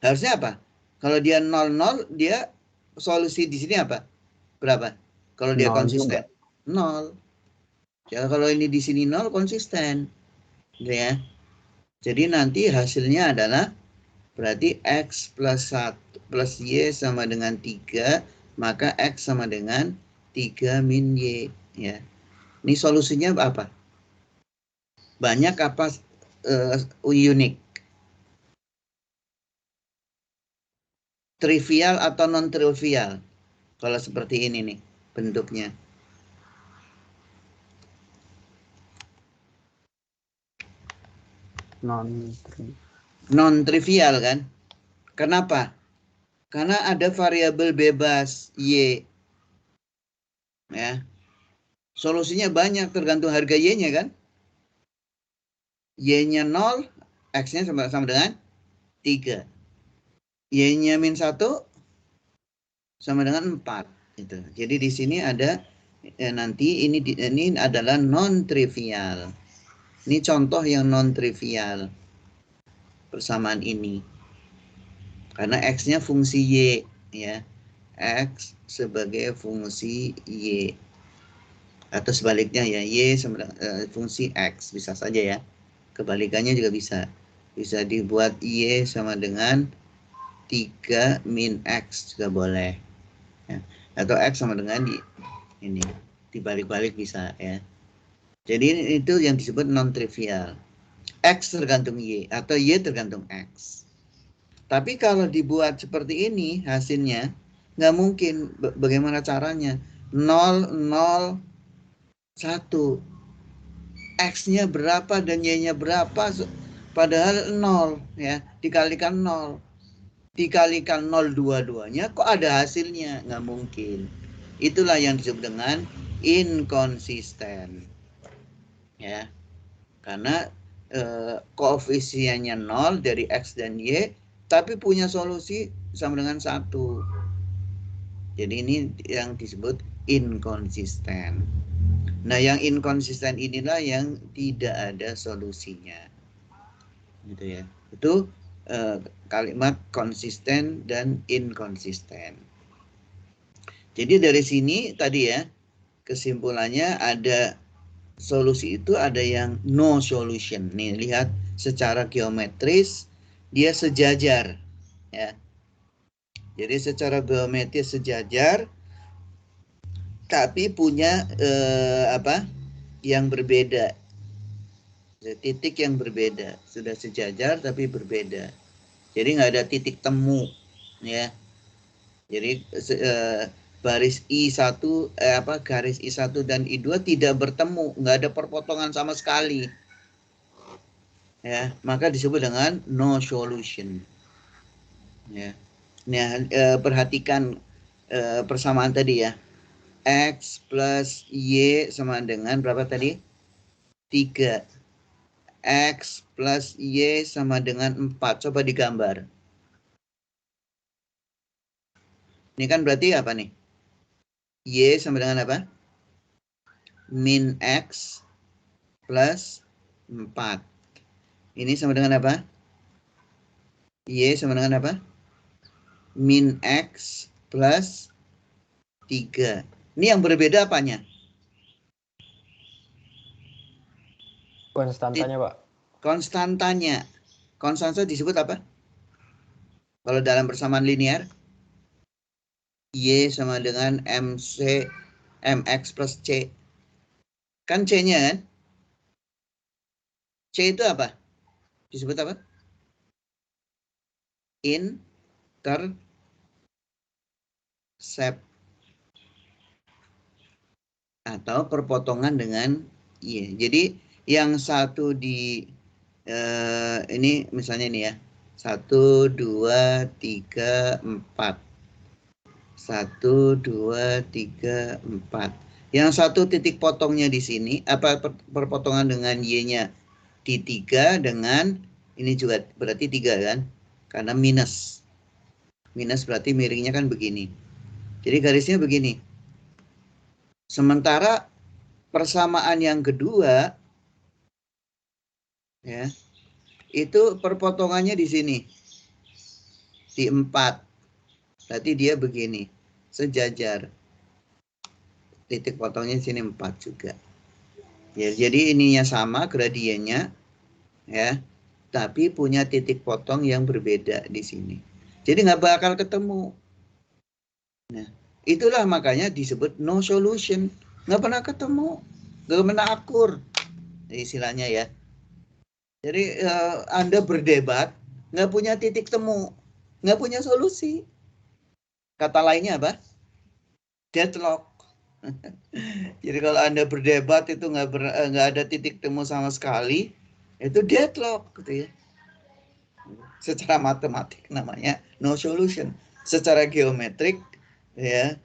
Harusnya apa? Kalau dia 0, 0, dia solusi di sini apa? Berapa? Kalau dia 0 konsisten? juga. 0. Ya, kalau ini di sini 0, konsisten. Ya. Jadi nanti hasilnya adalah berarti X plus 1 plus Y sama dengan 3, maka X sama dengan 3 min Y. Ya. Ini solusinya apa? Banyak apa unik? Trivial atau non-trivial? Kalau seperti ini nih bentuknya. Non-trivial kan? Kenapa? Karena ada variabel bebas Y. Ya. Solusinya banyak tergantung harga Y-nya kan? Y-nya 0, X-nya sama dengan 3. Y-nya min 1 sama dengan 4. Gitu. Jadi di sini ada nanti ini adalah non-trivial. Ini contoh yang non trivial persamaan ini. Karena X-nya fungsi Y, ya. X sebagai fungsi Y. Atau sebaliknya ya, Y sama fungsi X, bisa saja ya. Kebalikannya juga bisa. Bisa dibuat Y sama dengan 3 min X juga boleh. Ya. Atau X sama dengan ini. Dibalik-balik bisa ya. Jadi itu yang disebut non-trivial. X tergantung Y atau Y tergantung X. Tapi kalau dibuat seperti ini hasilnya, nggak mungkin. Bagaimana caranya? 0, 0, 1. X-nya berapa dan Y-nya berapa? Padahal 0 ya, dikalikan 0. Dikalikan 0 dua-duanya kok ada hasilnya? Nggak mungkin. Itulah yang disebut dengan inkonsisten. Ya. Karena koefisiennya 0 dari X dan Y, tapi punya solusi sama dengan 1. Jadi ini yang disebut inkonsisten. Nah, yang inkonsisten inilah yang tidak ada solusinya. Gitu ya. Itu kalimat konsisten dan inkonsisten. Jadi dari sini tadi ya, kesimpulannya ada solusi itu ada yang no solution. Nih lihat secara geometris dia sejajar ya. Jadi secara geometris sejajar tapi punya yang berbeda. Titik yang berbeda. Sudah sejajar tapi berbeda. Jadi nggak ada titik temu ya. Jadi baris I1 garis I1 dan I2 tidak bertemu, nggak ada perpotongan sama sekali. Ya, maka disebut dengan no solution. Ya. Nah, perhatikan persamaan tadi ya. X plus Y sama dengan berapa tadi? 3. X plus Y sama dengan 4. Coba digambar. Ini kan berarti apa nih? Y sama dengan apa? Min X plus 4. Ini sama dengan apa? Y sama dengan apa? Min X plus 3. Ini yang berbeda apanya? Konstantanya, Pak. Konstantanya. Konstanta disebut apa? Kalau dalam persamaan linear? Y sama dengan MX plus C. Kan C-nya kan? C itu apa? Disebut apa? Intercept. Atau perpotongan dengan Y. Jadi yang satu di ini misalnya ini ya. 1, 2, 3, 4. 1, 2, 3, 4. Yang satu titik potongnya di sini, perpotongan dengan Y-nya di 3 dengan, ini juga berarti 3 kan? Karena minus. Minus berarti miringnya kan begini. Jadi garisnya begini. Sementara persamaan yang kedua, ya, itu perpotongannya di sini. Di 4. Berarti dia begini, sejajar. Titik potongnya di sini 4 juga. Ya, jadi ininya sama gradiennya, ya, tapi punya titik potong yang berbeda di sini. Jadi nggak bakal ketemu. Nah, itulah makanya disebut no solution. Nggak pernah ketemu, nggak pernah akur, istilahnya ya. Jadi Anda berdebat, nggak punya titik temu, nggak punya solusi. Kata lainnya apa? Deadlock. Jadi kalau Anda berdebat itu nggak ada titik temu sama sekali, itu deadlock gitu ya. Secara matematik namanya no solution. Secara geometrik ya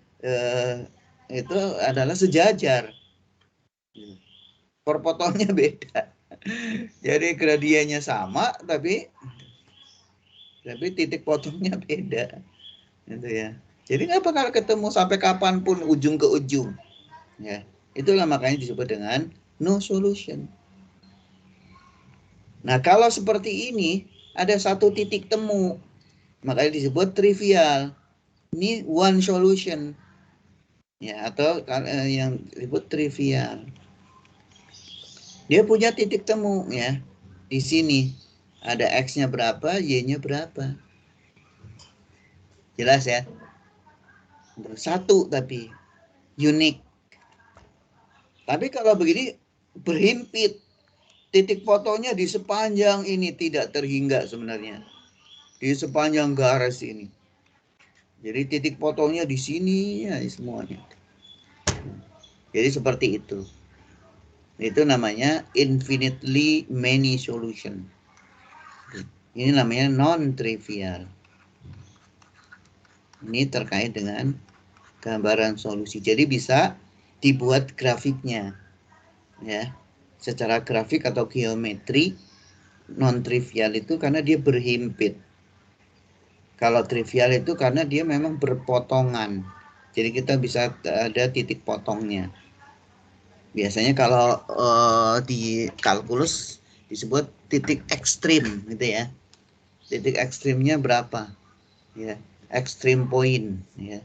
itu adalah sejajar. Perpotongnya beda. Jadi gradiennya sama tapi titik potongnya beda. Gitu ya. Jadi nggak bakal ketemu sampai kapanpun ujung ke ujung. Ya, itulah makanya disebut dengan no solution. Nah, kalau seperti ini ada satu titik temu, makanya disebut trivial. Ini one solution, ya, atau yang disebut trivial. Dia punya titik temu, ya. Di sini ada X-nya berapa, Y-nya berapa. Jelas ya? Satu tapi unik. Tapi kalau begini berhimpit, titik fotonya di sepanjang ini tidak terhingga sebenarnya. Di sepanjang garis ini. Jadi titik fotonya di sini ya semuanya. Jadi seperti itu. Itu namanya infinitely many solution. Ini namanya non-trivial. Ini terkait dengan gambaran solusi. Jadi bisa dibuat grafiknya. Ya. Secara grafik atau geometri, non-trivial itu karena dia berhimpit. Kalau trivial itu karena dia memang berpotongan. Jadi kita bisa ada titik potongnya. Biasanya kalau di kalkulus disebut titik ekstrim gitu ya. Titik ekstrimnya berapa? Ya, ekstrim point ya.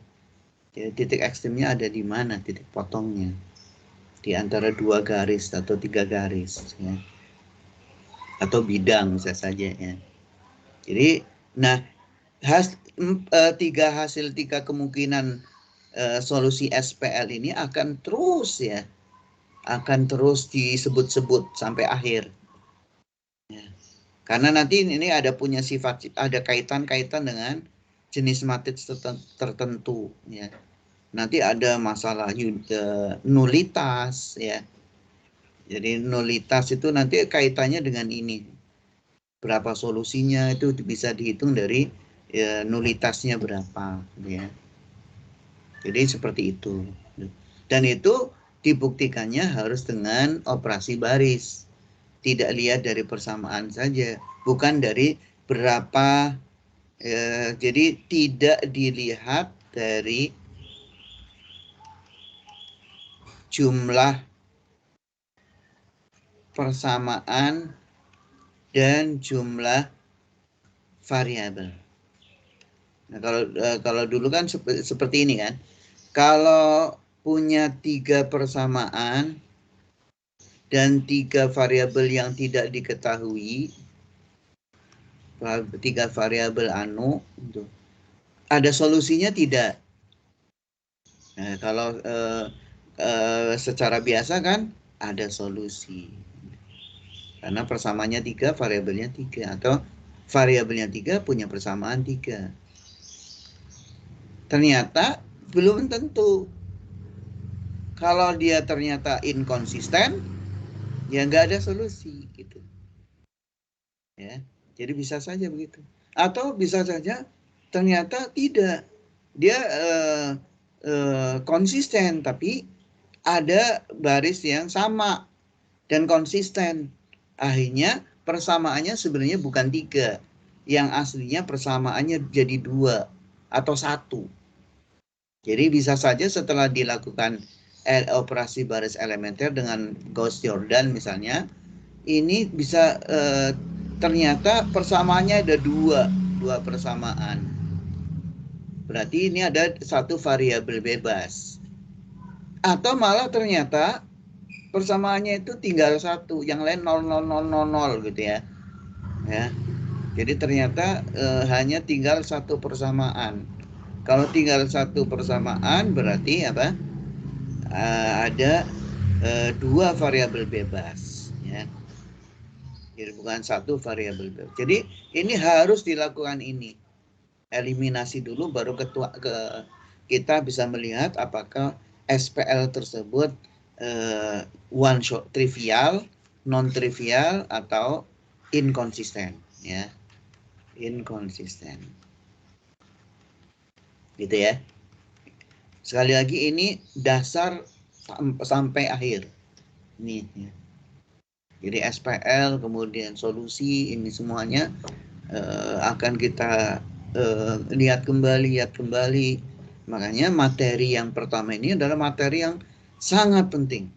Jadi titik ekstrimnya ada di mana titik potongnya? Di antara 2 garis atau 3 garis ya. Atau bidang bisa saja ya. Jadi nah tiga kemungkinan solusi SPL ini akan terus ya. Akan terus disebut-sebut sampai akhir. Ya. Karena nanti ini ada punya sifat, ada kaitan-kaitan dengan jenis matriks tertentu. Ya. Nanti ada masalah nulitas. Ya. Jadi nulitas itu nanti kaitannya dengan ini. Berapa solusinya itu bisa dihitung dari nulitasnya berapa. Ya. Jadi seperti itu. Dan itu dibuktikannya harus dengan operasi baris. Tidak lihat dari persamaan saja. Bukan dari berapa. Jadi tidak dilihat dari jumlah persamaan dan jumlah variabel. Nah, kalau dulu kan seperti ini kan. Kalau punya 3 persamaan dan 3 variabel yang tidak diketahui, 3 variabel ada solusinya tidak? Nah, kalau secara biasa kan ada solusi. Karena persamaannya 3, variabelnya 3. Atau variabelnya 3 punya persamaan 3. Ternyata belum tentu. Kalau dia ternyata inkonsisten, ya nggak ada solusi gitu. Ya, jadi bisa saja begitu. Atau bisa saja ternyata tidak. Dia konsisten tapi ada baris yang sama dan konsisten. Akhirnya persamaannya sebenarnya bukan 3. Yang aslinya persamaannya jadi 2 atau 1. Jadi bisa saja setelah dilakukan operasi baris elementer dengan Gauss-Jordan misalnya, ini bisa ternyata persamaannya ada 2 persamaan. Berarti ini ada 1 variabel bebas. Atau malah ternyata persamaannya itu tinggal 1, yang lain 0,0000 gitu ya. Ya. Jadi ternyata hanya tinggal 1 persamaan. Kalau tinggal 1 persamaan berarti apa? Ada 2 variabel bebas ya. Jadi bukan 1 variabel bebas. Jadi ini harus dilakukan ini. Eliminasi dulu baru kita bisa melihat apakah SPL tersebut one shot trivial, non trivial atau inkonsisten ya. Inkonsisten. Gitu ya. Sekali lagi ini dasar sampai akhir. Ini ya. Jadi SPL kemudian solusi ini semuanya akan kita lihat kembali. Makanya materi yang pertama ini adalah materi yang sangat penting.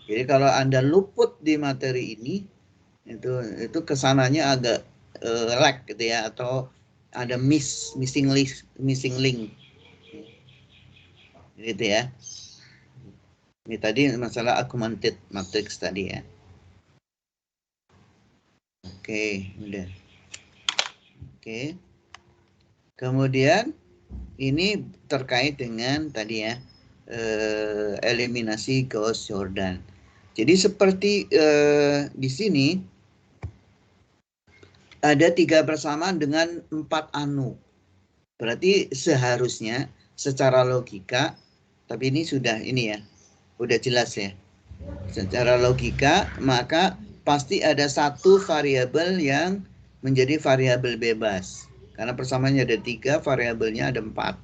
Jadi kalau Anda luput di materi ini, Itu kesananya agak lag gitu ya, atau ada missing link gitu ya. Ini tadi masalah augmented matrix tadi ya. Oke, udah. Oke. Kemudian ini terkait dengan tadi ya, eliminasi Gauss-Jordan. Jadi seperti di sini ada 3 persamaan dengan 4 anu. Berarti seharusnya secara logika, tapi ini sudah udah jelas ya. Secara logika maka pasti ada satu variabel yang menjadi variabel bebas. Karena persamaannya ada 3, variabelnya ada 4.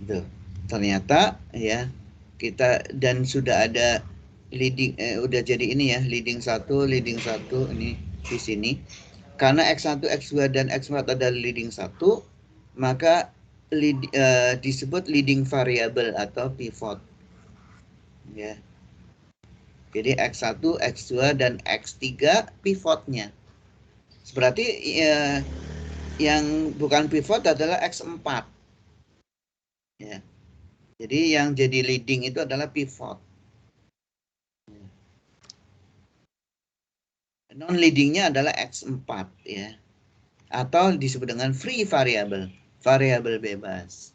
Gitu. Ternyata ya kita dan sudah ada leading udah jadi ini ya, leading 1 ini di sini. Karena X1, X2 dan X4 adalah leading 1, maka disebut leading variable atau pivot. Ya. Jadi X1, X2 dan X3 pivotnya. Berarti yang bukan pivot adalah X4. Ya. Jadi yang jadi leading itu adalah pivot. Non-leadingnya adalah X4 ya. Atau disebut dengan free variable, variabel bebas.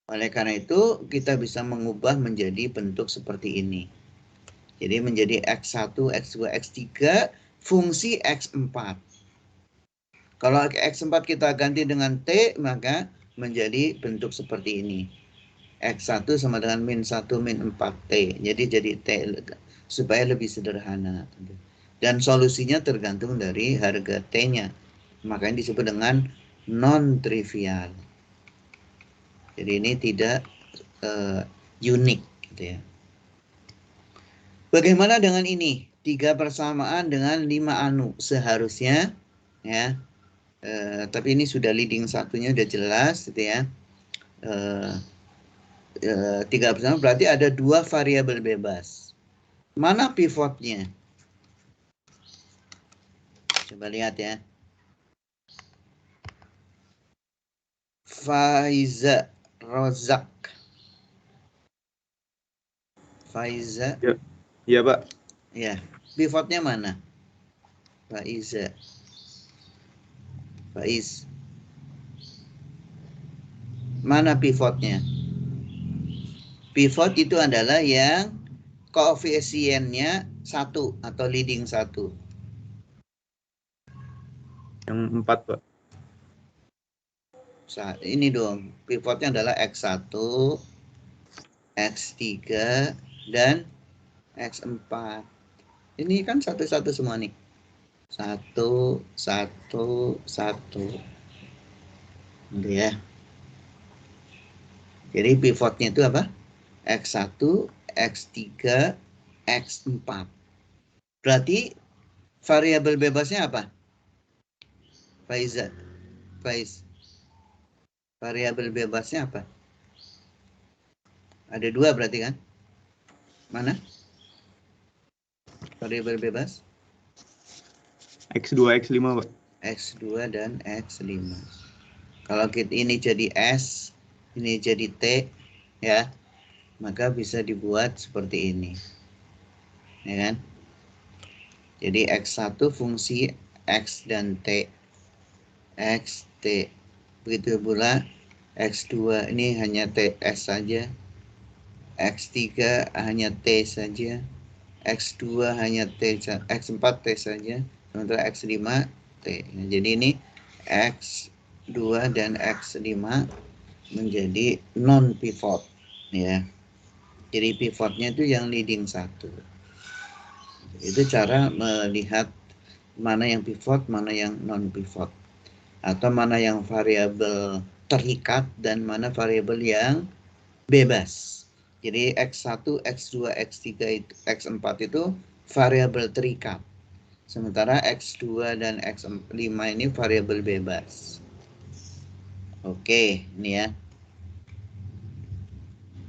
Oleh karena itu kita bisa mengubah menjadi bentuk seperti ini. Jadi menjadi X1, X2, X3 fungsi X4. Kalau X4 kita ganti dengan T, maka menjadi bentuk seperti ini. X1 sama dengan min 1 min 4T. Jadi T supaya lebih sederhana. Dan solusinya tergantung dari harga T-nya. Makanya disebut dengan non-trivial. Jadi ini tidak unik gitu ya. Bagaimana dengan ini? 3 persamaan dengan 5 anu seharusnya ya. Tapi ini sudah leading satunya udah jelas gitu ya. 3 persamaan berarti ada 2 variabel bebas. Mana pivotnya? Coba lihat ya. Faiza Rozak. Faiza. Iya, Pak. Ya, pivotnya mana? Faiza. Faiz. Mana pivotnya? Pivot itu adalah yang koefisiennya 1 atau leading 1. Yang 4, Pak. Ini dong, pivotnya adalah X1, X3, dan X4. Ini kan satu-satu semua nih. 1, 1, 1. Gitu ya. Jadi pivotnya itu apa? X1, X3, X4. Berarti variabel bebasnya apa? Faiz. Variabel bebasnya apa? Ada 2 berarti kan? Mana? Variabel bebas? X2, X5, Pak. X2 dan X5. Kalau ini jadi S, ini jadi T, ya, maka bisa dibuat seperti ini. Ya kan? Jadi X1 fungsi X dan T. X, T. Begitu pula X2 ini hanya TS saja. X3 hanya T saja. X2 hanya T, X4 T saja. Sementara X5 T. Nah, jadi ini X2 dan X5 menjadi non-pivot. Ya. Jadi pivotnya itu yang leading 1. Itu cara melihat mana yang pivot, mana yang non-pivot. Atau mana yang variabel terikat dan mana variabel yang bebas. Jadi X1, X2, X3, X4 itu variabel terikat. Sementara X2 dan X5 ini variabel bebas. Oke, ini ya.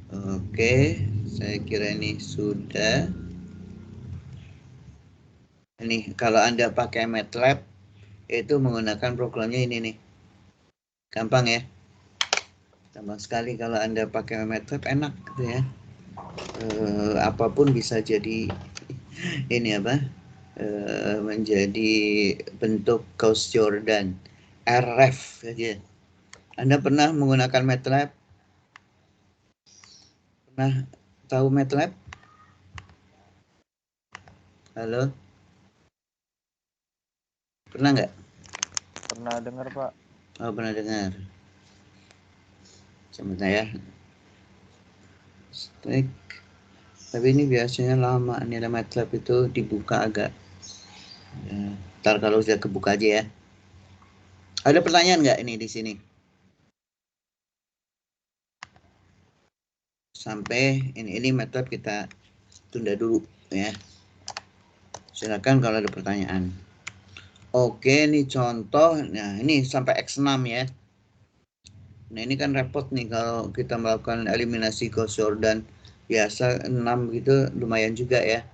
Oke, saya kira ini sudah. Ini kalau Anda pakai MATLAB itu menggunakan programnya ini nih. Gampang ya. Gampang sekali kalau Anda pakai MATLAB, enak gitu ya. Apapun bisa jadi ini apa? Menjadi bentuk Gauss-Jordan, RF saja. Anda pernah menggunakan MATLAB? Pernah tahu MATLAB? Halo? Pernah nggak? Pernah dengar, Pak? Oh, pernah dengar. Sebentar ya. Strike. Tapi ini biasanya lama. Ini ada MATLAB itu dibuka agak. Ya, ntar kalau sudah kebuka aja ya. Ada pertanyaan nggak ini di sini? Sampai ini MATLAB kita tunda dulu ya. Silakan kalau ada pertanyaan. Oke, ini contoh. Nah, ini sampai X6 ya. Nah, ini kan repot nih kalau kita melakukan eliminasi Gauss-Jordan biasa 6 gitu lumayan juga ya.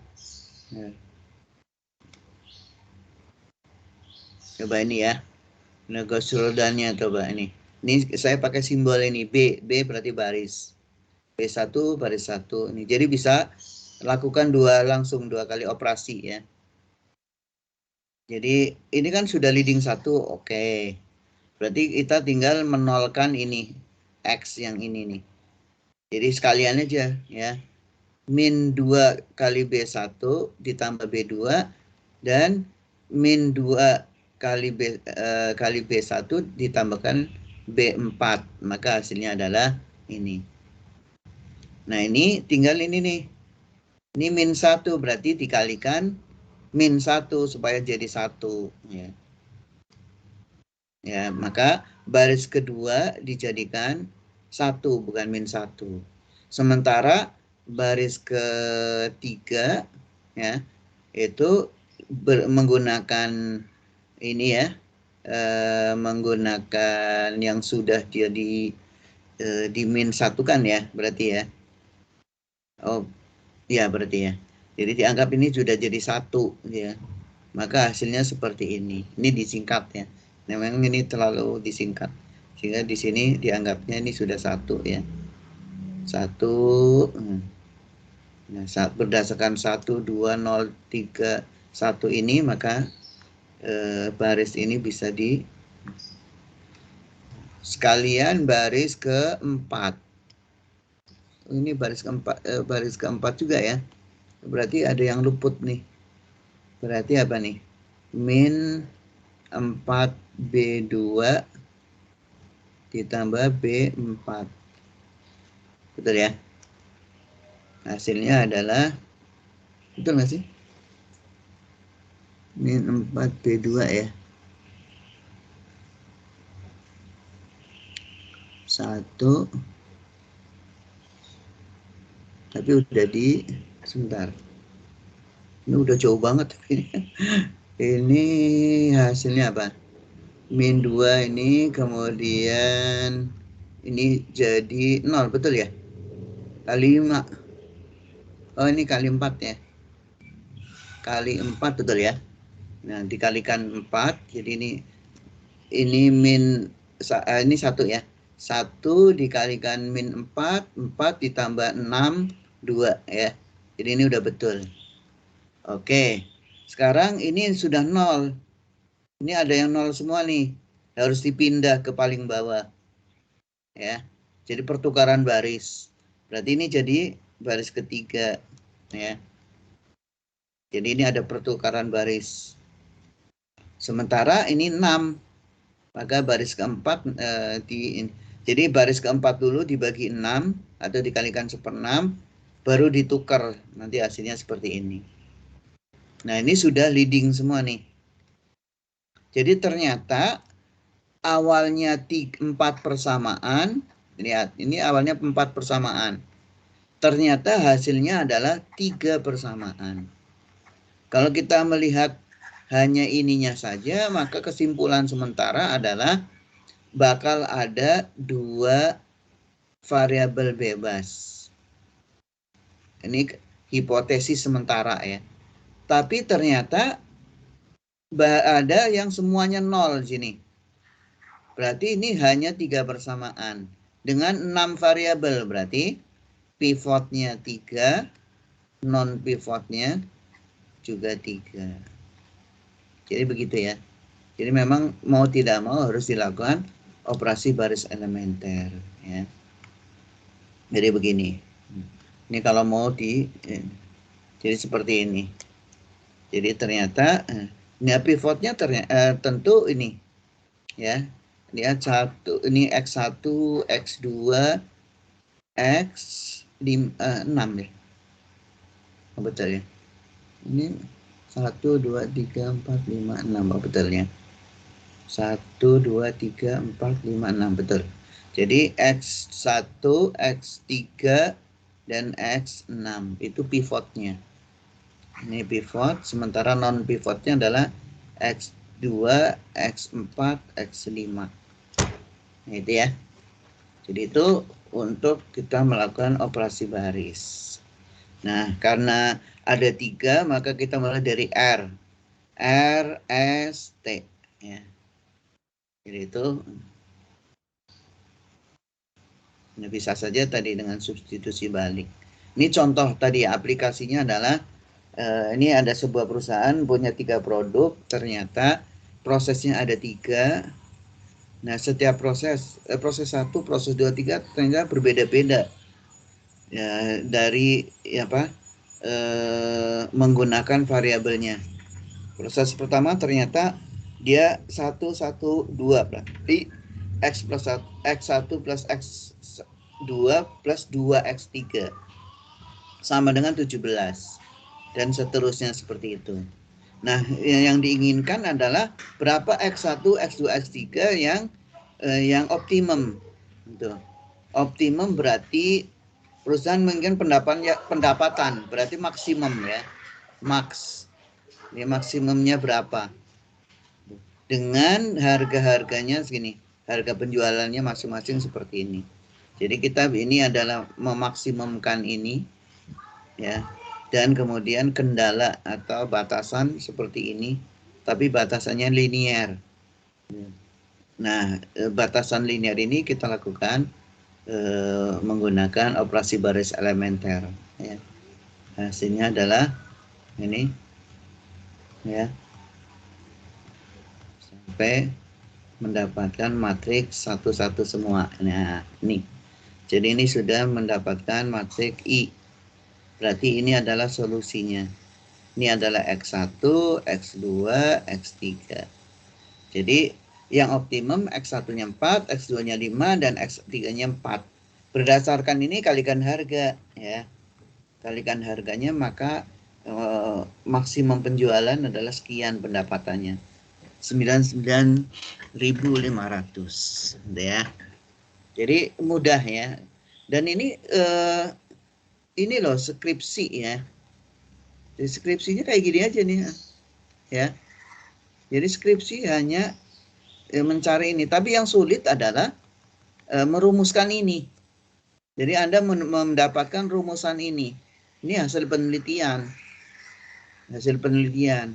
Nah, coba ini ya. Nah, Gauss-Jordannya coba ini. Ini saya pakai simbol ini B. B berarti baris. B1 baris 1. Ini jadi bisa lakukan langsung dua kali operasi ya. Jadi ini kan sudah leading 1, oke. Berarti kita tinggal menolkan ini X yang ini nih. Jadi sekalian aja ya. Min 2 kali B1 ditambah B2 dan min 2 kali B1 ditambahkan B4. Maka hasilnya adalah ini. Nah, ini tinggal ini nih. Ini min 1 berarti dikalikan min 1 supaya jadi 1 ya. Ya, maka baris kedua dijadikan 1 bukan min 1. Sementara baris ketiga ya itu menggunakan ini ya, menggunakan yang sudah dia di min 1 kan ya, berarti ya. Oh, ya berarti ya. Jadi dianggap ini sudah jadi 1 ya. Maka hasilnya seperti ini. Ini disingkat ya. Memang ini terlalu disingkat. Sehingga di sini dianggapnya ini sudah 1 ya. 1. Nah, berdasarkan 1, 2, 0, 3, 1 ini maka baris ini bisa di sekalian baris keempat. Ini baris keempat juga ya. Berarti ada yang luput nih. Berarti apa nih? Min 4B2 ditambah B4. Betul ya? Hasilnya adalah, betul nggak sih? Min 4B2 ya. 1. Tapi udah sebentar. Ini udah jauh banget. Ini hasilnya apa? Min 2 ini kemudian ini jadi 0, betul ya? Kali 5. Oh, ini kali 4 ya. Kali 4 betul ya? Nah, dikalikan 4, jadi ini min ini 1 ya. 1 dikalikan min 4, 4 ditambah 6, 2 ya. Jadi ini udah betul. Oke. Sekarang ini sudah 0. Ini ada yang 0 semua nih. Harus dipindah ke paling bawah. Ya. Jadi pertukaran baris. Berarti ini jadi baris ketiga ya. Jadi ini ada pertukaran baris. Sementara ini 6. Maka baris keempat jadi baris keempat dulu dibagi 6 atau dikalikan 1/6 baru ditukar. Nanti hasilnya seperti ini. Nah, ini sudah leading semua nih. Jadi ternyata awalnya 4 persamaan. Lihat, ini awalnya 4 persamaan. Ternyata hasilnya adalah 3 persamaan. Kalau kita melihat hanya ininya saja, maka kesimpulan sementara adalah bakal ada 2 variabel bebas. Ini hipotesis sementara ya. Tapi ternyata ada yang semuanya 0 di sini. Berarti ini hanya 3 persamaan dengan 6 variabel, berarti pivotnya 3, non pivotnya juga 3. Jadi begitu ya. Jadi memang mau tidak mau harus dilakukan operasi baris elementer ya. Jadi begini. Ini kalau mau jadi seperti ini. Jadi ternyata ini pivotnya tentu ini ya. Lihat ini X1, X2, X6 ya. Betul ya. Ini 1, 2, 3, 4, 5, 6 betulnya. 1, 2, 3, 4, 5, 6 betul. Jadi X1, X3, dan X6 itu pivotnya. Ini pivot, sementara non pivotnya adalah X2, X4, X5. Nah, itu ya. Jadi itu untuk kita melakukan operasi baris. Nah, karena ada 3, maka kita mulai dari R, S, T. Ya. Jadi itu ini bisa saja tadi dengan substitusi balik. Ini contoh tadi aplikasinya adalah ini ada sebuah perusahaan punya 3 produk, ternyata prosesnya ada 3. Nah, setiap proses 1, proses 2, 3 ternyata berbeda-beda. Ya, dari menggunakan variabelnya. Proses pertama ternyata dia 1, 1, 2 berarti X1 plus X2 plus 2X3 sama dengan 17 dan seterusnya seperti itu. Nah, yang diinginkan adalah berapa X1, X2, X3 yang optimum. Gitu. Optimum berarti perusahaan menginginkan pendapatan, berarti maksimum ya. Max. Ini maksimumnya berapa? Dengan harga-harganya segini. Harga penjualannya masing-masing seperti ini. Jadi kita ini adalah memaksimumkan ini ya. Dan kemudian kendala atau batasan seperti ini, tapi batasannya linear. Nah, batasan linear ini kita lakukan menggunakan operasi baris elementer. Ya. Hasilnya adalah ini, ya, sampai mendapatkan matriks satu-satu semua. Nah, ini. Jadi ini sudah mendapatkan matriks I. Berarti ini adalah solusinya. Ini adalah X1, X2, X3. Jadi yang optimum X1-nya 4, X2-nya 5, dan X3-nya 4. Berdasarkan ini kalikan harga ya. Kalikan harganya maka maksimum penjualan adalah sekian pendapatannya. 99.500 ya. Jadi mudah ya. Dan ini loh skripsi ya. Jadi skripsinya kayak gini aja nih ya. Jadi skripsi hanya mencari ini, tapi yang sulit adalah merumuskan ini. Jadi Anda mendapatkan rumusan ini. Ini hasil penelitian. Hasil penelitian.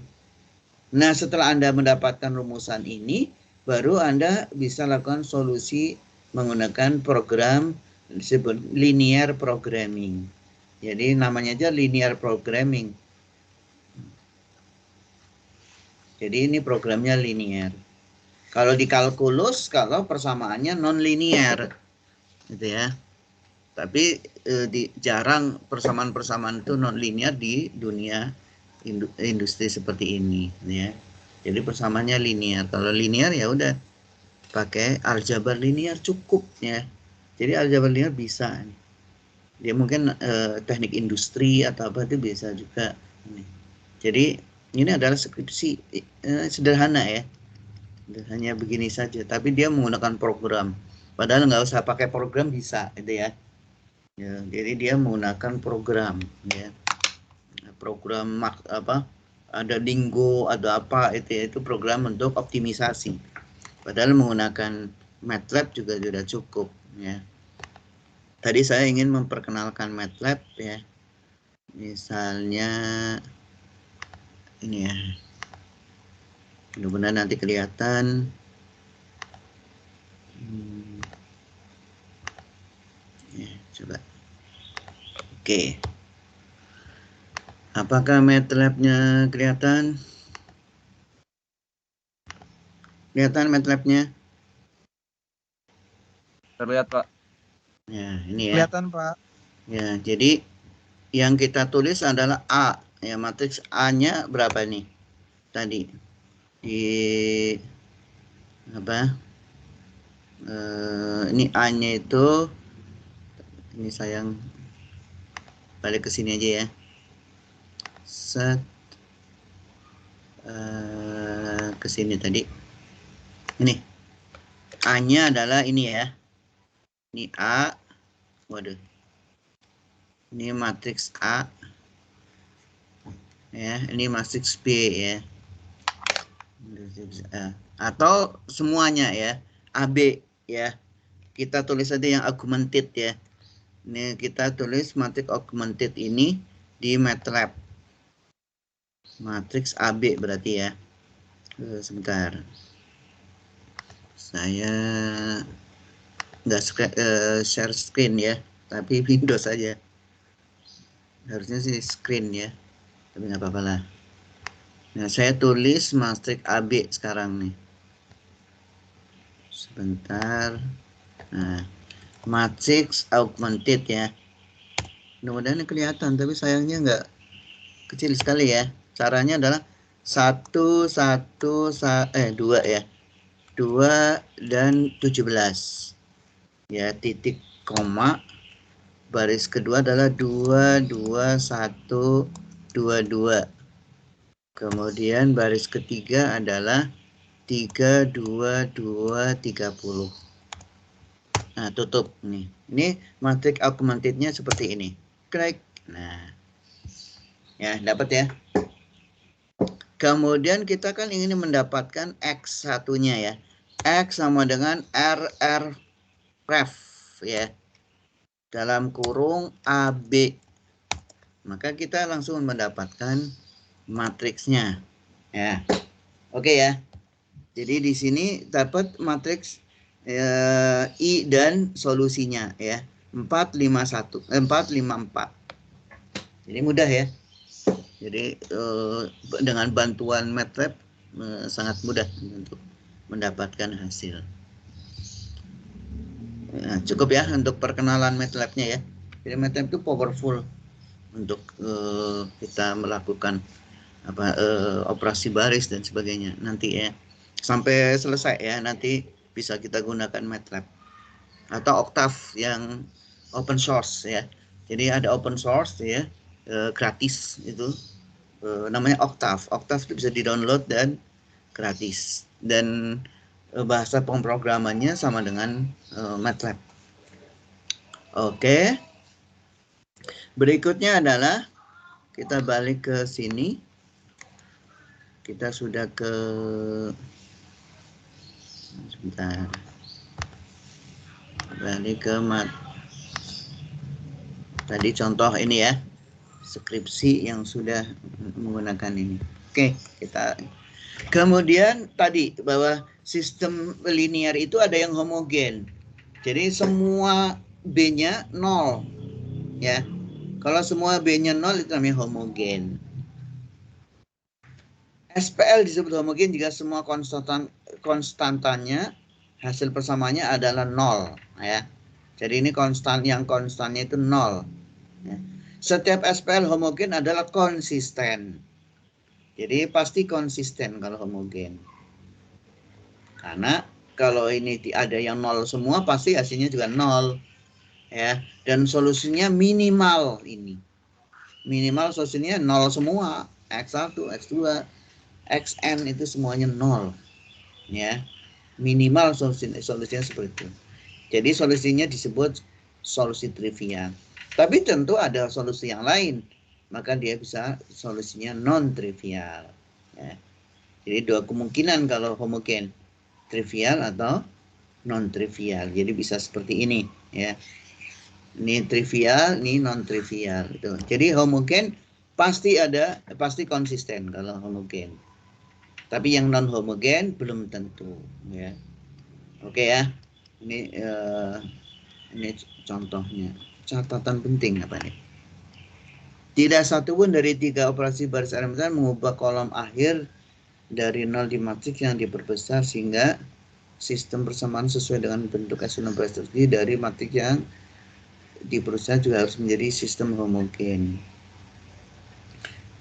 Nah, setelah Anda mendapatkan rumusan ini, baru Anda bisa lakukan solusi menggunakan program disebut linear programming. Jadi namanya aja linear programming. Jadi ini programnya linear. Kalau di kalkulus, kalau persamaannya non linear, gitu ya. Tapi jarang persamaan-persamaan itu non linear di dunia industri seperti ini, ya. Jadi persamaannya linear. Kalau linear ya udah pakai aljabar linear cukup, ya. Jadi aljabar linear bisa. Dia mungkin teknik industri atau apa itu bisa juga. Jadi ini adalah skripsi sederhana ya. Hanya begini saja, tapi dia menggunakan program. Padahal nggak usah pakai program bisa, gitu ya. Ya, jadi dia menggunakan program, ya. Program ada Lingo, ada apa itu program untuk optimisasi. Padahal menggunakan MATLAB juga sudah cukup, ya. Tadi saya ingin memperkenalkan MATLAB, ya. Misalnya ini ya. Mudah-mudahan nanti kelihatan. Ya, coba. Oke. Apakah MATLAB-nya kelihatan? Kelihatan MATLAB-nya? Terlihat, Pak. Ya, ini ya. Kelihatan, Pak. Ya, jadi yang kita tulis adalah A. Ya, matriks A-nya berapa nih? Tadi di apa? Ini A-nya itu, ini sayang balik ke sini aja ya. Set ke sini tadi. Ini A-nya adalah ini ya. Ini A. Waduh. Ini matriks A. Ya, ini matriks B ya. Atau semuanya ya. AB ya. Kita tulis aja yang augmented ya. Ini kita tulis matriks augmented ini di MATLAB. Matriks AB berarti ya. Sebentar. Saya nggak share screen ya, tapi Windows saja. Harusnya sih screen ya, tapi nggak apa-apa lah. Nah, saya tulis matriks AB sekarang nih. Sebentar. Nah, matriks augmented ya. Mudah-mudahan kelihatan, tapi sayangnya nggak, kecil sekali ya. Caranya adalah 2 ya. 2 dan 17. Ya, titik koma. Baris kedua adalah 2, 2, 1, 2, 2. Kemudian baris ketiga adalah 3, 2, 2, 30. Nah, tutup nih. Ini matriks augmentednya seperti ini. Klik. Nah. Ya, dapat ya. Kemudian kita kan ingin mendapatkan X1-nya ya. X sama dengan RR ref ya. Dalam kurung AB. Maka kita langsung mendapatkan matriksnya. Ya. Oke ya. Jadi di sini dapat matriks I dan solusinya ya. 454. Jadi mudah ya. Jadi dengan bantuan MATLAB sangat mudah untuk mendapatkan hasil. Nah, cukup ya untuk perkenalan MATLAB-nya ya. Jadi MATLAB itu powerful untuk kita melakukan operasi baris dan sebagainya nanti ya. Sampai selesai ya, nanti bisa kita gunakan MATLAB atau Octave yang open source ya. Jadi ada open source ya, gratis itu namanya Octave. Octave itu bisa di-download dan gratis. Dan bahasa pemrogramannya sama dengan MATLAB. Oke. Berikutnya adalah kita balik ke sini. Kita sudah ke sebentar. Balik ke tadi contoh ini ya. Skripsi yang sudah menggunakan ini. Oke, kita kemudian tadi bahwa sistem linear itu ada yang homogen. Jadi semua B-nya 0 ya. Kalau semua B-nya 0 itu namanya homogen. SPL disebut homogen jika semua konstantannya hasil persamanya adalah 0 ya. Jadi ini konstannya itu 0 ya. Setiap SPL homogen adalah konsisten. Jadi pasti konsisten kalau homogen. Karena kalau ini ada yang 0 semua pasti hasilnya juga 0 ya. Dan solusinya minimal ini. Minimal solusinya 0 semua. X1, X2, Xn itu semuanya 0 ya. Minimal solusinya seperti itu. Jadi solusinya disebut solusi trivial. Tapi tentu ada solusi yang lain, maka dia bisa solusinya non trivial ya. Jadi dua kemungkinan kalau homogen, trivial atau non trivial. Jadi bisa seperti ini ya. Ini trivial, ini non trivial itu. Jadi homogen pasti konsisten kalau homogen. Tapi yang non homogen belum tentu, ya. Oke ya. Ini contohnya. Catatan penting apa nih? Tidak satu pun dari 3 operasi baris elementar mengubah kolom akhir dari 0 di matriks yang diperbesar sehingga sistem persamaan sesuai dengan bentuk epsilon baris tersebut dari matriks yang diperbesar juga harus menjadi sistem homogen.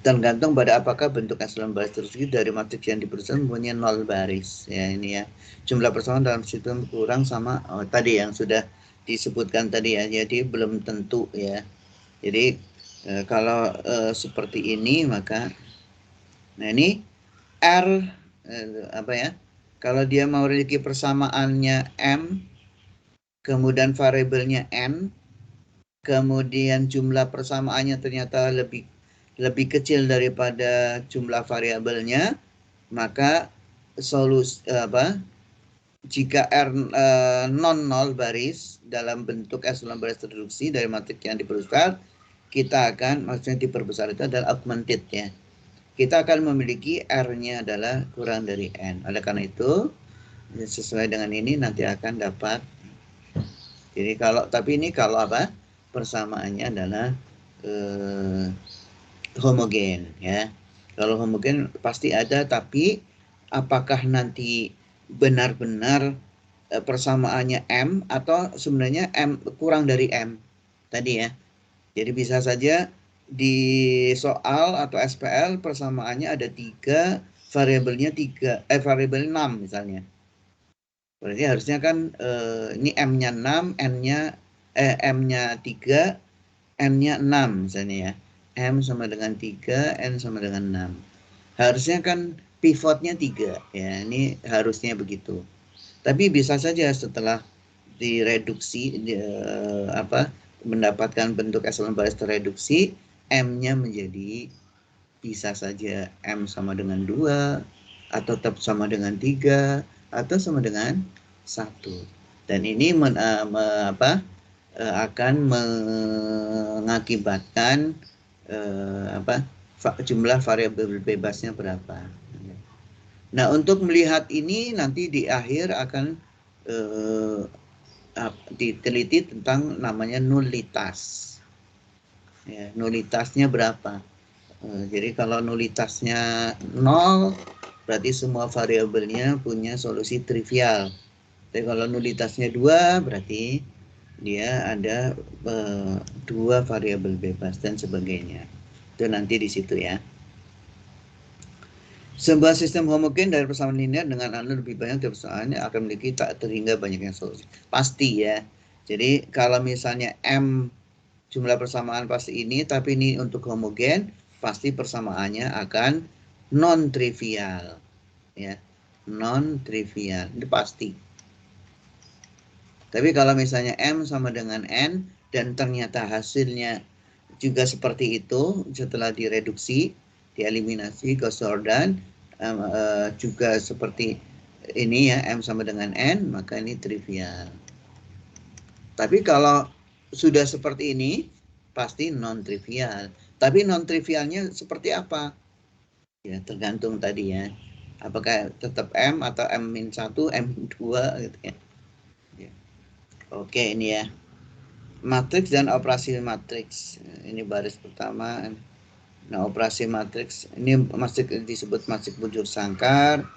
Tergantung pada apakah bentuk epsilon baris tersebut dari matriks yang diperbesar mempunyai 0 baris. Ya ini ya. Jumlah persamaan dalam sistem kurang sama tadi yang sudah disebutkan tadi ya. Jadi belum tentu ya. Jadi kalau seperti ini maka nah ini R apa ya? Kalau dia mau memiliki persamaannya M, kemudian variabelnya N, kemudian jumlah persamaannya ternyata lebih kecil daripada jumlah variabelnya, maka solusi jika R non nol baris dalam bentuk epsilon baris reduksi dari matriks yang diperbesar, kita akan maksudnya diperbesar itu adalah augmented ya. Kita akan memiliki R-nya adalah kurang dari N. Oleh karena itu sesuai dengan ini nanti akan dapat. Jadi tapi ini kalau apa? Persamaannya adalah homogen ya. Kalau homogen pasti ada, tapi apakah nanti benar-benar persamaannya M atau sebenarnya M kurang dari M tadi ya. Jadi bisa saja di soal atau SPL persamaannya ada 3, variabelnya 6 misalnya. Berarti harusnya kan ini M-nya 6, M-nya 3, N-nya 6 misalnya ya. M sama dengan 3, N sama dengan 6. Harusnya kan pivotnya 3 ya. Ini harusnya begitu. Tapi bisa saja setelah direduksi mendapatkan bentuk epsilon baris tereduksi, M-nya menjadi bisa saja M sama dengan 2 atau tetap sama dengan 3 atau sama dengan 1. Dan ini akan mengakibatkan jumlah variabel bebasnya berapa. Nah, untuk melihat ini nanti di akhir akan diteliti tentang namanya nulitas. Ya, nulitasnya berapa? Jadi kalau nulitasnya 0, berarti semua variabelnya punya solusi trivial. Tapi kalau nulitasnya 2, berarti dia ada 2 variabel bebas dan sebagainya. Itu nanti di situ ya. Sebuah sistem homogen dari persamaan linear dengan anu lebih banyak dari persamaannya akan memiliki tak terhingga banyaknya solusi. Pasti ya. Jadi kalau misalnya M jumlah persamaan pasti ini, tapi ini untuk homogen, pasti persamaannya akan non trivial. Ya, non trivial. Itu pasti. Tapi kalau misalnya M sama dengan N dan ternyata hasilnya juga seperti itu setelah direduksi, dieliminasi, Gauss-Jordan juga seperti ini ya, M sama dengan N, maka ini trivial. Tapi kalau sudah seperti ini, pasti non-trivial. Tapi non-trivialnya seperti apa? Ya, tergantung tadi ya. Apakah tetap M atau M-1, M2 gitu ya. Oke, ini ya. Matriks dan operasi matriks. Ini baris pertama. Nah, operasi matriks ini masih disebut matriks bujur sangkar.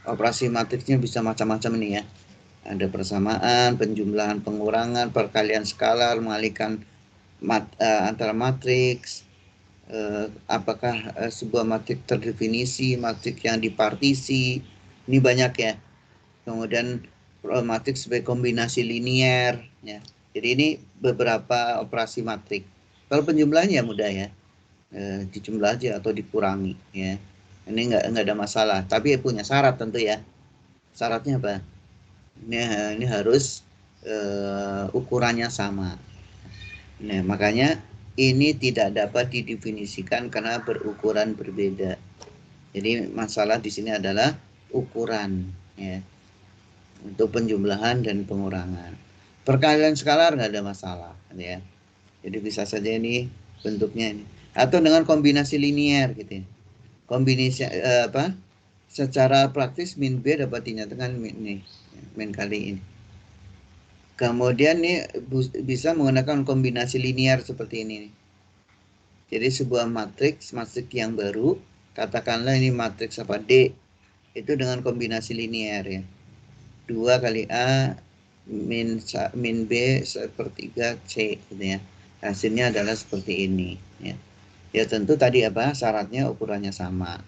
Operasi matriksnya bisa macam-macam ini ya. Ada persamaan, penjumlahan, pengurangan, perkalian skalar, mengalihkan antara matriks. Apakah sebuah matriks terdefinisi, matriks yang dipartisi. Ini banyak ya. Kemudian matriks sebagai kombinasi linier ya. Jadi ini beberapa operasi matriks. Kalau penjumlahannya mudah ya, dijumlah aja atau dikurangi ya. Ini nggak ada masalah. Tapi punya syarat tentu ya. Syaratnya apa? Ini harus ukurannya sama. Nah, makanya ini tidak dapat didefinisikan karena berukuran berbeda. Jadi masalah di sini adalah ukuran ya. Untuk penjumlahan dan pengurangan. Perkalian skalar nggak ada masalah ya. Jadi bisa saja ini bentuknya ini. Atau dengan kombinasi linier gitu ya. Kombinasi secara praktis min B dapat dinyatakan min kali ini. Kemudian nih bisa menggunakan kombinasi linear seperti ini nih. Jadi sebuah matriks yang baru, katakanlah ini matriks apa D, itu dengan kombinasi linear ya. 2 kali A min B sepertiga C gitu ya. Hasilnya adalah seperti ini ya. Ya tentu tadi apa syaratnya ukurannya sama.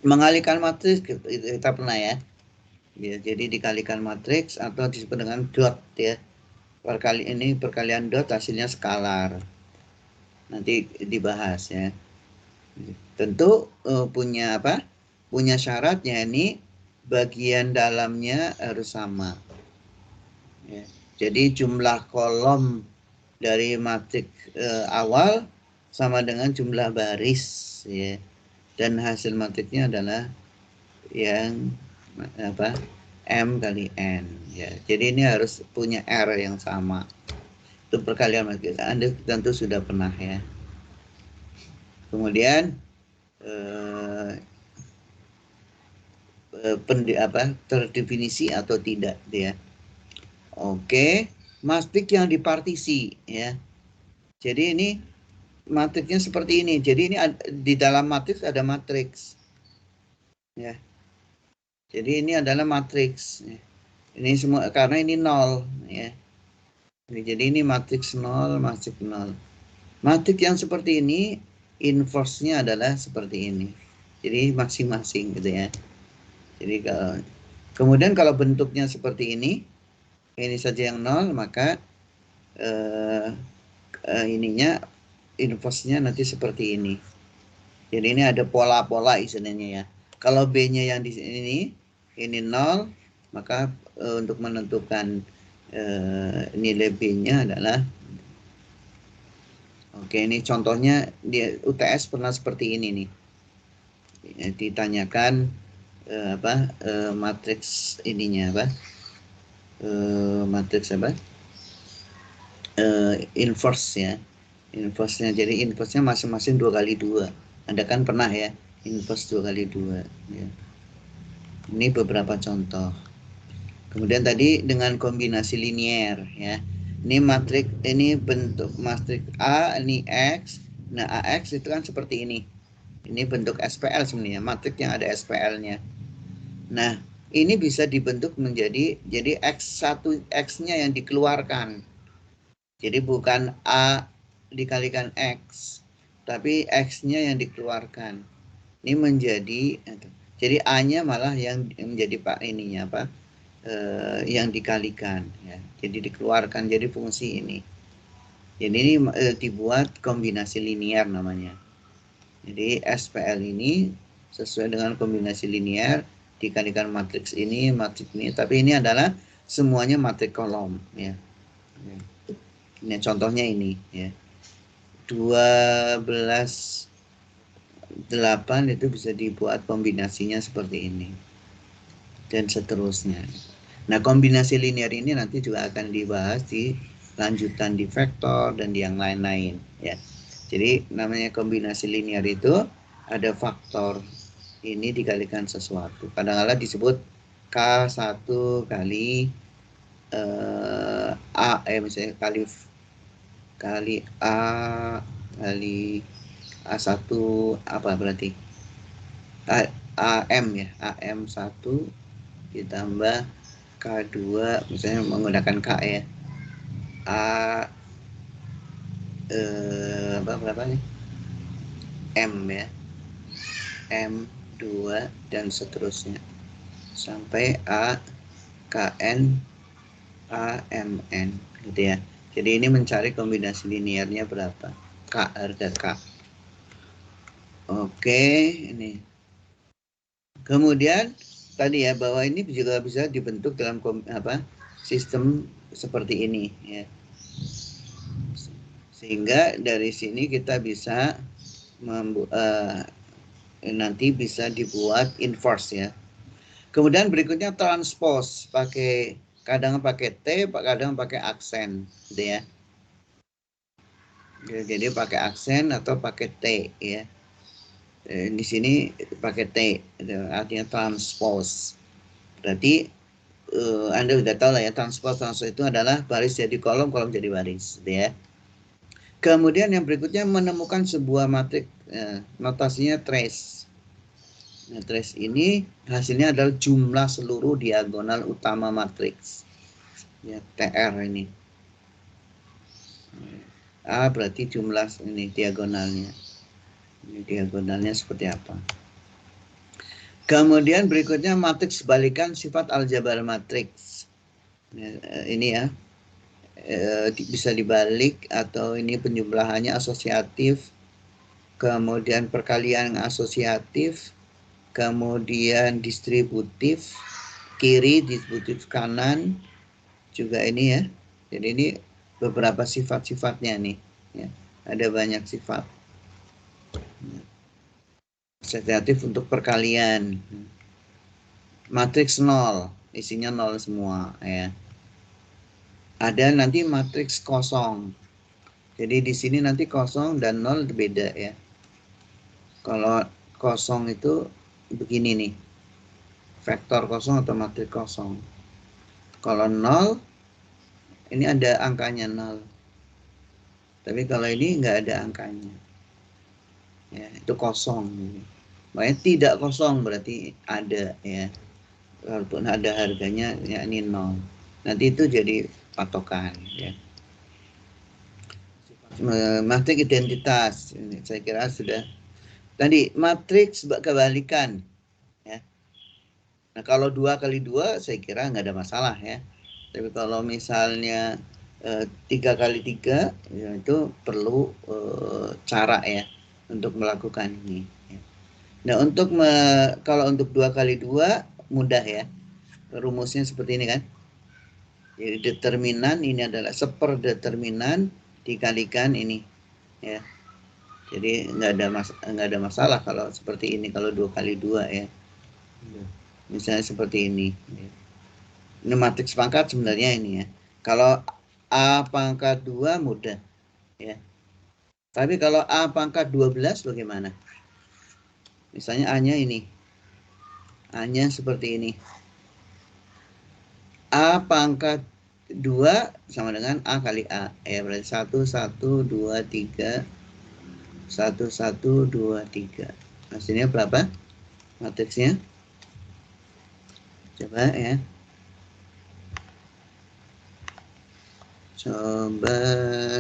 Mengalihkan matriks kita pernah ya. Ya, jadi dikalikan matriks atau disebut dengan dot ya. Perkalian dot hasilnya skalar. Nanti dibahas ya. Tentu punya apa? Punya syaratnya ini bagian dalamnya harus sama. Ya. Jadi jumlah kolom dari matriks awal sama dengan jumlah baris ya. Dan hasil matriksnya adalah yang apa? M kali N ya. Jadi ini harus punya R yang sama. Itu perkalian matriks. Anda tentu sudah pernah ya. Kemudian terdefinisi atau tidak ya. Oke, matrik yang dipartisi ya. Jadi ini matriksnya seperti ini. Jadi ini di dalam matriks ada matriks. Ya. Jadi ini adalah matriks. Ya. Ini semua karena ini 0 ya. Jadi ini matriks 0, matriks 0. Matriks yang seperti ini inverse-nya adalah seperti ini. Jadi masing-masing gitu ya. Jadi kemudian kalau bentuknya seperti ini saja yang 0, maka ininya inverse-nya nanti seperti ini. Jadi ini ada pola-pola istilahnya ya. Kalau B-nya yang di sini ini 0, maka untuk menentukan nilai B-nya adalah oke, ini contohnya di UTS pernah seperti ini nih. Ditanyakan matriks ininya apa? Matriks apa? Inverse ya. Inverse-nya. Jadi inverse-nya masing-masing 2 kali 2. Anda kan pernah ya, inverse 2 kali 2 ya. Ini beberapa contoh. Kemudian tadi dengan kombinasi linear ya. Ini matriks, ini bentuk matriks A, ini X. Nah, AX itu kan seperti ini. Ini bentuk SPL sebenarnya, matriks yang ada SPL-nya. Nah, ini bisa dibentuk menjadi X1, X-nya yang dikeluarkan. Jadi bukan A dikalikan X, tapi X-nya yang dikeluarkan. Ini menjadi, jadi A-nya malah yang menjadi ininya apa? Yang dikalikan ya. Jadi dikeluarkan jadi fungsi ini. Jadi ini dibuat kombinasi linear namanya. Jadi SPL ini sesuai dengan kombinasi linear dikalikan matriks ini, tapi ini adalah semuanya matriks kolom ya. Ini contohnya ini ya. 12 8 itu bisa dibuat kombinasinya seperti ini. Dan seterusnya. Nah, kombinasi linear ini nanti juga akan dibahas di lanjutan di vektor dan di yang lain-lain ya. Jadi namanya kombinasi linear itu ada faktor ini dikalikan sesuatu. Kadang-kadang disebut K1 kali A misalnya kali A kali A1 apa berarti? AM ya, AM1 ditambah K2 misalnya menggunakan K ya. Berapa nih? M ya. M2 dan seterusnya. Sampai A KN AMN gitu ya. Jadi ini mencari kombinasi linearnya berapa? K, harga K. Oke, ini. Kemudian tadi ya bahwa ini juga bisa dibentuk dalam sistem seperti ini ya. Sehingga dari sini kita bisa nanti bisa dibuat inverse ya. Kemudian berikutnya transpose, kadang pakai T, kadang pakai aksen gitu ya. Jadi pakai aksen atau pakai T ya. Di sini pakai T, artinya transpose. Berarti Anda sudah tahu lah ya, transpose itu adalah baris jadi kolom, kolom jadi baris, gitu ya. Kemudian yang berikutnya menemukan sebuah matriks, notasinya trace. Nah, trace ini hasilnya adalah jumlah seluruh diagonal utama matriks. Ya, TR ini. A berarti jumlah ini diagonalnya. Ini diagonalnya seperti apa? Kemudian berikutnya matriks balikan sifat aljabar matriks. Ini ya, bisa dibalik atau ini penjumlahannya asosiatif, kemudian perkalian asosiatif, kemudian distributif kiri, distributif kanan juga ini ya. Jadi ini beberapa sifat-sifatnya nih ya. Ada banyak sifat asosiatif untuk perkalian. Matriks 0, isinya 0 semua ya. Ada nanti matriks kosong. Jadi di sini nanti kosong dan 0 beda ya. Kalau kosong itu begini nih. Vektor kosong atau matriks kosong. Kalau 0 ini ada angkanya 0. Tapi kalau ini nggak ada angkanya. Ya, itu kosong. Makanya tidak kosong berarti ada ya. Walaupun ada harganya ya ini 0. Nanti itu jadi patokan ya. Matriks identitas ini saya kira sudah. Tadi matriks kebalikan ya. Nah, kalau 2 kali 2 saya kira nggak ada masalah ya. Tapi kalau misalnya 3 kali 3 ya itu perlu cara ya untuk melakukan ini ya. Nah, kalau untuk 2 kali 2 mudah ya. Rumusnya seperti ini kan. Jadi determinan ini adalah seperdeterminan dikalikan ini ya. Jadi nggak ada masalah kalau seperti ini, kalau 2 kali 2 ya. Misalnya seperti ini ya. Ini matriks pangkat sebenarnya ini ya. Kalau A pangkat 2 mudah ya. Tapi kalau A pangkat 12 bagaimana? Misalnya A-nya ini. A-nya seperti ini. A pangkat 2 sama dengan A kali A. Ya berarti 1, 1, 2, 3. 1, 1, 2, 3. Hasilnya berapa? Matriksnya. Coba ya. Coba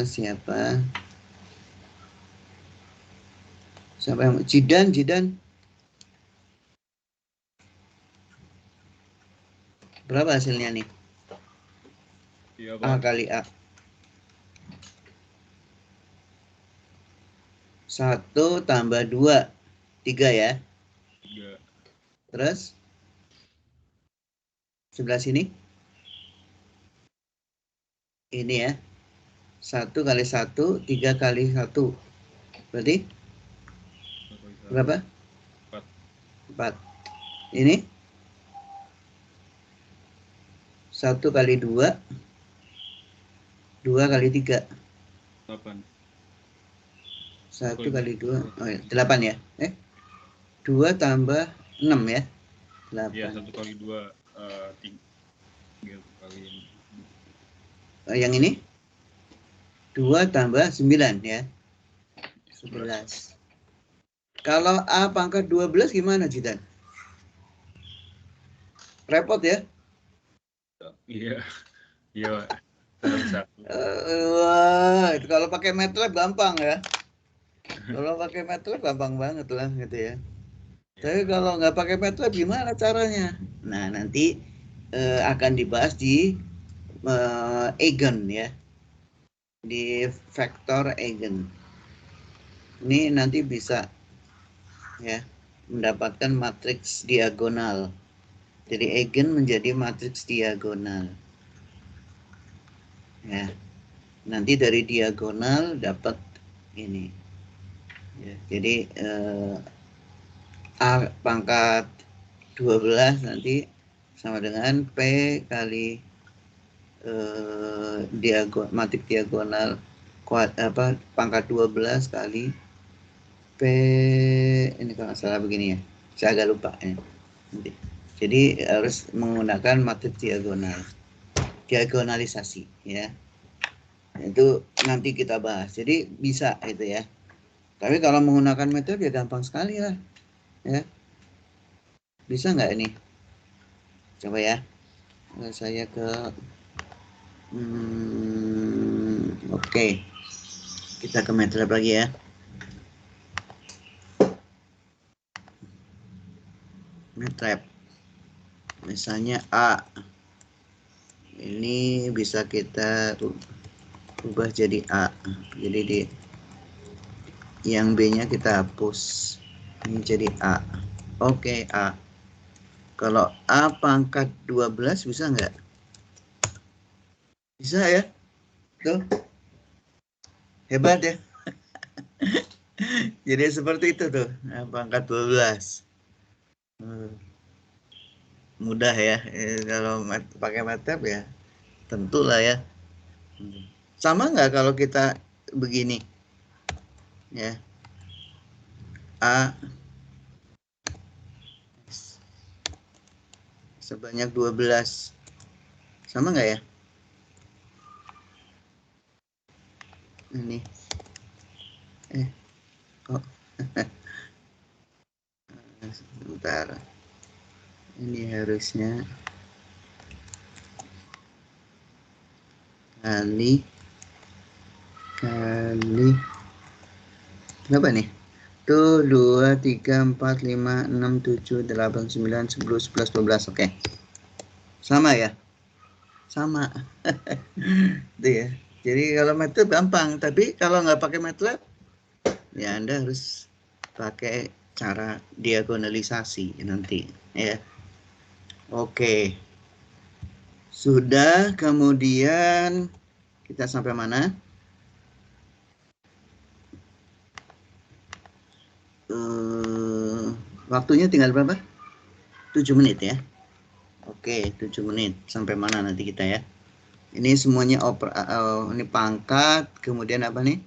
siapa? Siapa yang Jidan? Berapa hasilnya nih? Iya, A Pak. kali A. 1 tambah 2, 3 ya. 3. Terus sebelah sini. Ini ya. 1 kali 1, 3 kali 1. Berarti berapa? 4. Ini 1 kali 2, 2 kali 3. 8. 1 kali 2, oh ya, 8 ya. 2 tambah 6 ya. 8. Iya, 1 kali 2, 3 kali ini. Yang ini 2 tambah 9 ya. 11. Kalau A pangkat 12 gimana, Jidan? Repot ya? Iya. Iya, Pak. Satu. Wah, itu kalau pakai MATLAB gampang ya. Kalau pakai MATLAB gampang banget lah gitu ya. Tapi kalau nggak pakai MATLAB gimana caranya? Nah, nanti akan dibahas di eigen ya. Di vektor eigen. Ini nanti bisa ya mendapatkan matriks diagonal. Jadi eigen menjadi matriks diagonal. Ya. Nanti dari diagonal dapat ini. Ya, jadi A pangkat 12 nanti sama dengan P kali matriks diagonal pangkat 12 kali ini kalau nggak salah begini ya, saya agak lupa ya. Jadi harus menggunakan matriks diagonalisasi ya. Itu nanti kita bahas. Jadi bisa itu ya. Tapi kalau menggunakan metode ya gampang sekali lah ya. Bisa nggak ini? Coba ya. Saya ke oke. Kita ke MATLAB lagi ya. MATLAB. Misalnya A. Ini bisa kita ubah jadi A. Jadi di yang B-nya kita hapus. Ini jadi A. Oke, A. Kalau A pangkat 12 bisa nggak? Bisa ya? Tuh. Hebat ya. Jadi seperti itu tuh. Pangkat 12. Mudah ya. Kalau pakai MATLAB ya. Tentulah ya. Sama nggak kalau kita begini? Ya. A sebanyak 12. Sama nggak ya? Ini. Oh. Sebentar. Ini harusnya kali berapa nih? Tuh 2, 3, 4, 5, 6, 7, 8, 9, 10, 11, 12. Oke. Sama ya? Sama. Itu ya. Jadi kalau MATLAB gampang, tapi kalau nggak pakai MATLAB, ya Anda harus pakai cara diagonalisasi nanti ya. Oke. Sudah, kemudian kita sampai mana? Waktunya tinggal berapa? 7 menit ya. Oke, 7 menit. Sampai mana nanti kita ya? Ini semuanya ini pangkat, kemudian apa nih?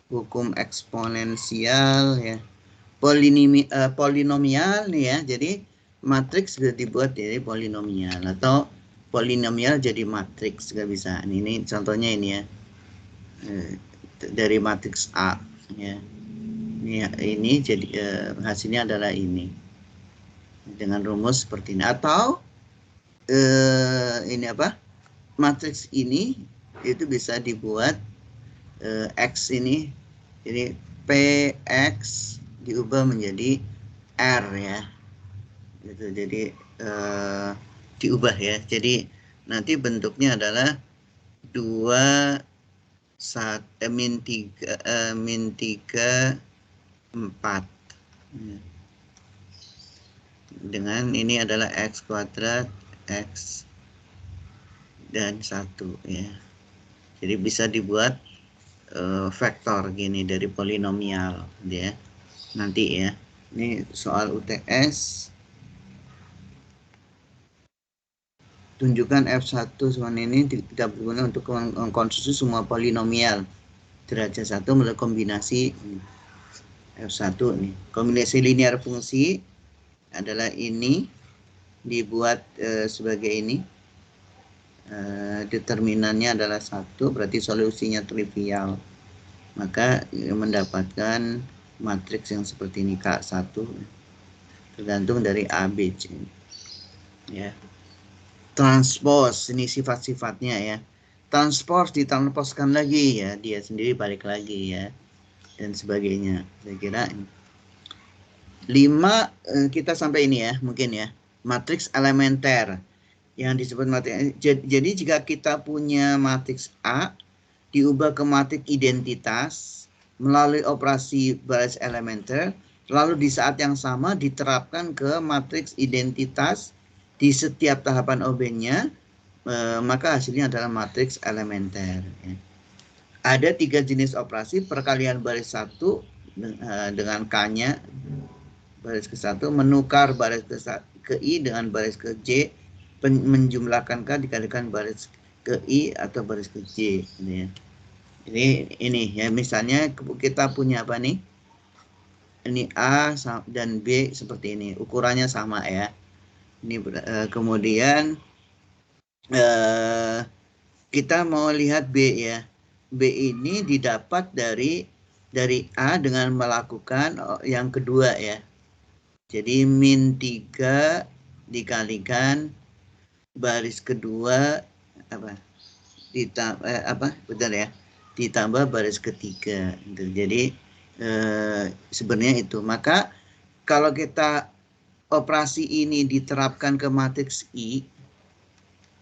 Hukum eksponensial ya. Polinomial nih ya. Jadi matriks sudah dibuat jadi polinomial atau polinomial jadi matriks juga bisa. Ini contohnya ini ya. Dari matriks A ya. Ini jadi hasilnya adalah ini. Dengan rumus seperti ini atau ini apa? Matriks ini itu bisa dibuat X ini, jadi PX diubah menjadi R ya, gitu. Jadi diubah ya. Jadi nanti bentuknya adalah 2 min 3 4 dengan ini adalah X kuadrat X dan 1 ya. Jadi bisa dibuat vektor gini dari polinomial ya. Nanti ya. Ini soal UTS. Tunjukkan F1 sama ini tidak berguna untuk mengkonstruksi semua polinomial derajat 1 melalui kombinasi F1 nih. Kombinasi linear fungsi adalah ini dibuat sebagai ini. Determinannya adalah 1, berarti solusinya trivial. Maka mendapatkan matriks yang seperti ini K1 tergantung dari A, B, C. Ya. Transpose ini sifat-sifatnya ya. Transpose ditranspose-kan lagi ya, dia sendiri balik lagi ya. Dan sebagainya. Saya kira 5 kita sampai ini ya, mungkin ya. Matriks elementer yang disebut matriks. Jadi jika kita punya matriks A diubah ke matriks identitas melalui operasi baris elementer, lalu di saat yang sama diterapkan ke matriks identitas di setiap tahapan objeknya, maka hasilnya adalah matriks elementer. Ya. Ada 3 jenis operasi: perkalian baris 1 dengan K-nya baris ke-1, menukar baris ke I dengan baris ke J, menjumlahkan K dikalikan baris ke I atau baris ke J. Gitu ya. Jadi ini ya, misalnya kita punya apa nih? ini A dan B seperti ini, ukurannya sama ya. Ini kemudian kita mau lihat B ya. B ini didapat dari A dengan melakukan yang kedua ya. Jadi min 3 dikalikan baris kedua ditambah baris ketiga. Jadi sebenarnya itu. Maka kalau kita operasi ini diterapkan ke matriks I,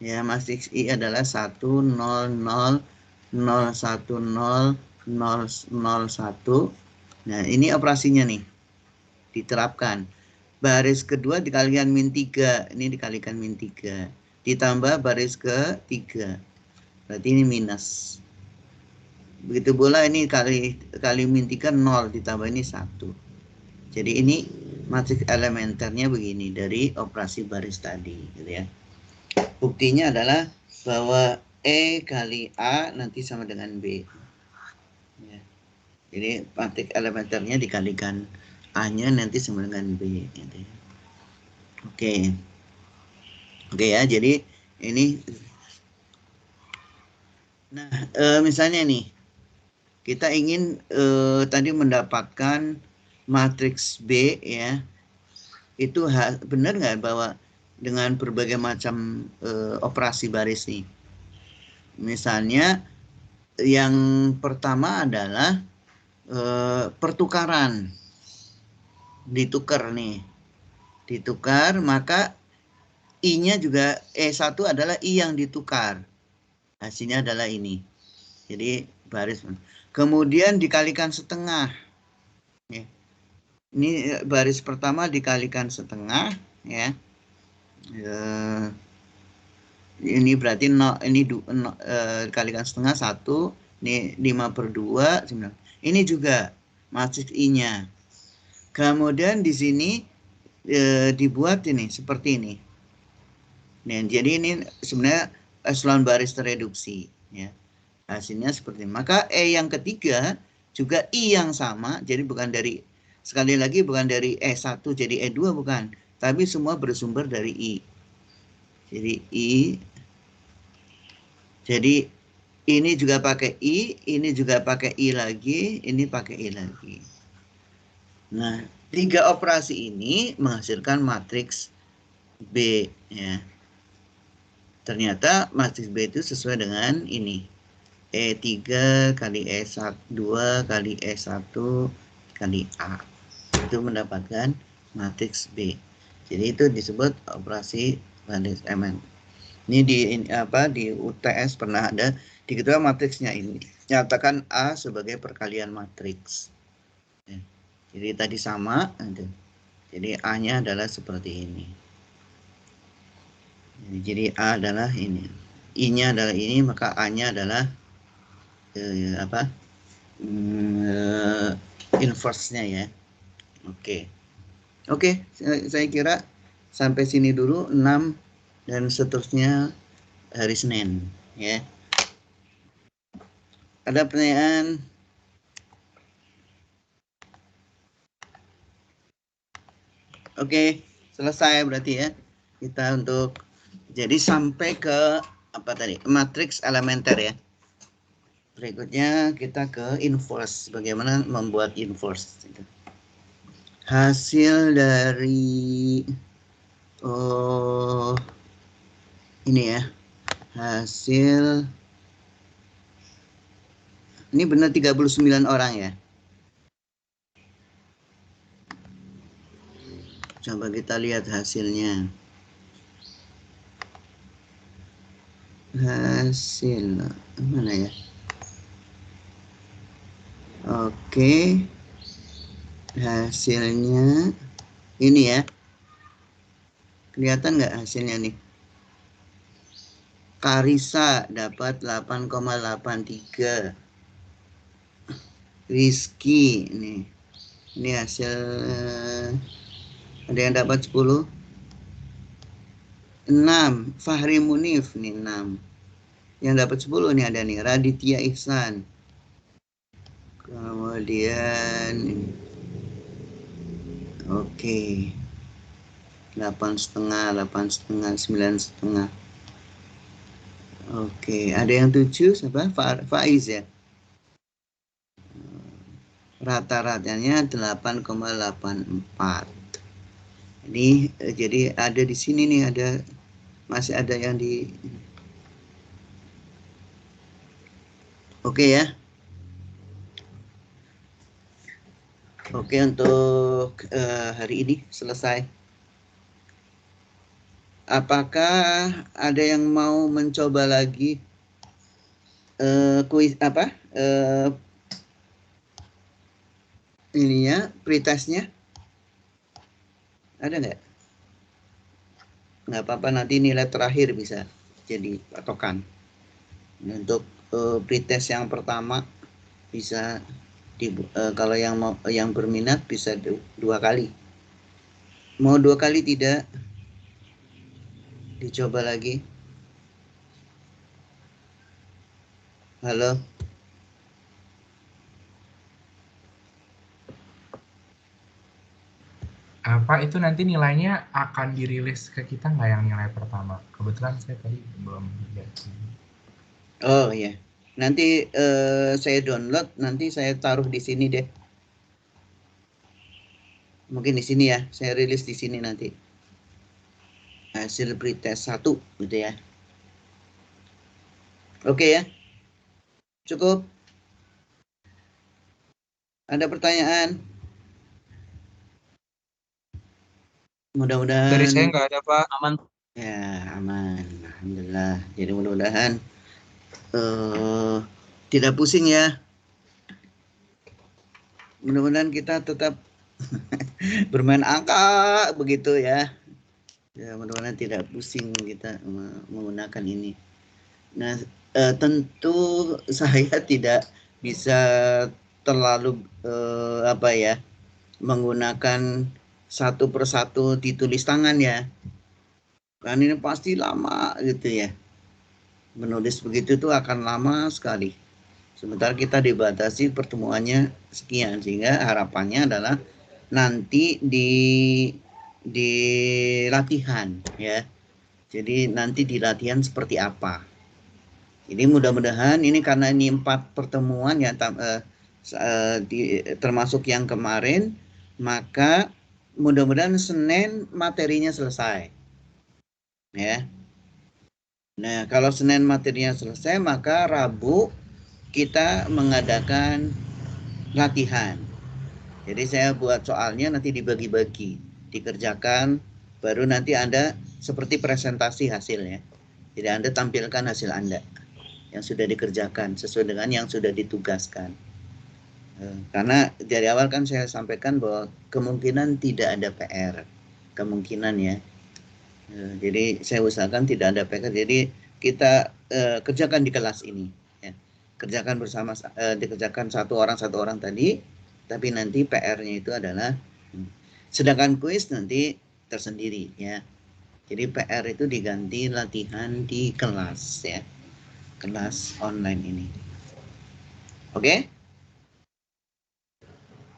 ya matriks I adalah 1 0 0 0 1 0 0 0 1. Nah, ini operasinya nih diterapkan. Baris kedua dikalikan min 3, ini dikalikan min 3. Ditambah baris ketiga. Berarti ini minus. Begitu pula ini kali min 3 0 ditambah ini 1. Jadi ini matriks elementernya begini dari operasi baris tadi gitu ya. Buktinya adalah bahwa E kali A nanti sama dengan B. Ya. Jadi matriks elementernya dikalikan A-nya nanti sama dengan B. Gitu ya. Oke ya, jadi ini. Nah, misalnya nih, kita ingin tadi mendapatkan matriks B ya, itu benar nggak bahwa dengan berbagai macam operasi baris nih. Misalnya yang pertama adalah pertukaran, ditukar nih, maka I-nya juga E1 adalah I yang ditukar, hasilnya adalah ini. Jadi baris, kemudian dikalikan setengah. Ini baris pertama dikalikan setengah ya. Ini berarti dikalikan setengah 1, ini 5/2, 9. Ini juga matriks I-nya. Kemudian di sini dibuat ini seperti ini. Nah, jadi ini sebenarnya eselon baris tereduksi ya. Hasilnya seperti ini. Maka E yang ketiga juga I yang sama, jadi bukan dari, sekali lagi bukan dari E1 jadi E2 bukan, tapi semua bersumber dari I. Jadi I, jadi ini juga pakai I, ini juga pakai I lagi, ini pakai I lagi. Nah, 3 operasi ini menghasilkan matriks B ya. Ternyata matriks B itu sesuai dengan ini. E3 kali E2 kali E1 kali A. Itu mendapatkan matriks B. Jadi itu disebut operasi baris elemen. Ini di UTS pernah ada, diketahui matriksnya ini. Nyatakan A sebagai perkalian matriks. Ya. Jadi tadi sama. Jadi A-nya adalah seperti ini. Jadi A adalah ini, I-nya adalah ini, maka A-nya adalah inverse-nya ya. Oke, saya kira sampai sini dulu, 6 dan seterusnya hari Senin ya. Ada pertanyaan? Oke, selesai berarti ya. Kita untuk, jadi sampai ke apa tadi? Matriks elementer ya. Berikutnya kita ke inverse. Bagaimana membuat inverse? Hasil dari ini ya. Hasil ini benar 39 orang ya. Coba kita lihat hasilnya. Hasil mana ya? Oke. Hasilnya ini ya. Kelihatan nggak hasilnya nih? Karisa dapat 8,83. Rizky nih. Ini hasil, ada yang dapat 10. 6. Fahri Munif nih 6. Yang dapat 10 nih ada nih Raditya Ihsan. Kemudian Oke. 8,5, 8,5, 9,5. Oke, ada yang 7 siapa? Faiz ya. Rata-ratanya 8,84. Ini jadi ada di sini nih, masih ada yang di. Oke ya. Oke, untuk hari ini selesai. Apakah ada yang mau mencoba lagi kuis apa? Ininya, pretestnya? Ada nggak? Nggak apa-apa, nanti nilai terakhir bisa jadi patokan. Untuk pretest yang pertama bisa kalau yang berminat bisa 2 kali. Mau 2 kali tidak? Dicoba lagi. Halo. Pak, itu nanti nilainya akan dirilis ke kita nggak yang nilai pertama? Kebetulan saya tadi belum lihat. Oh ya, nanti saya download, nanti saya taruh di sini deh. Mungkin di sini ya, saya rilis di sini nanti. Hasil pretest 1 gitu ya. Oke ya. Cukup. Ada pertanyaan? Mudah-mudahan Dari saya nggak ada, Pak. Aman. ya aman, alhamdulillah. Jadi mudah-mudahan tidak pusing ya. Mudah-mudahan kita tetap bermain angka begitu ya. Ya, mudah-mudahan tidak pusing kita menggunakan ini. Nah, tentu saya tidak bisa terlalu menggunakan satu persatu ditulis tangan ya. Kan ini pasti lama gitu ya. Menulis begitu tuh akan lama sekali. Sementara kita dibatasi pertemuannya sekian, sehingga harapannya adalah nanti di latihan ya. Jadi nanti di latihan seperti apa. Jadi mudah-mudahan ini karena ini 4 pertemuan ya, termasuk yang kemarin, maka mudah-mudahan Senin materinya selesai. Ya. Nah, kalau Senin materinya selesai, maka Rabu kita mengadakan latihan. Jadi saya buat soalnya nanti dibagi-bagi, dikerjakan, baru nanti Anda seperti presentasi hasilnya. Jadi Anda tampilkan hasil Anda yang sudah dikerjakan sesuai dengan yang sudah ditugaskan. Karena dari awal kan saya sampaikan bahwa kemungkinan tidak ada PR, kemungkinan ya. Jadi saya usahakan tidak ada PR. Jadi kita kerjakan di kelas ini, ya. Kerjakan bersama, dikerjakan satu orang tadi, tapi nanti PR-nya itu adalah, sedangkan kuis nanti tersendiri ya. Jadi PR itu diganti latihan di kelas ya, kelas online ini. Oke?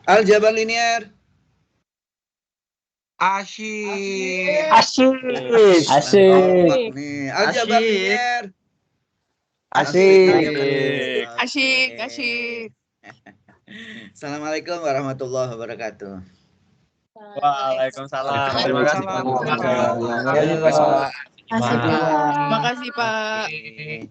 Aljabar linear. Asyik. Asyik. Nih, aljabar linear. Asyik. Assalamualaikum warahmatullahi wabarakatuh. Waalaikumsalam. Terima kasih, Pak. Waalaikumsalam. Makasih, Pak. Oke.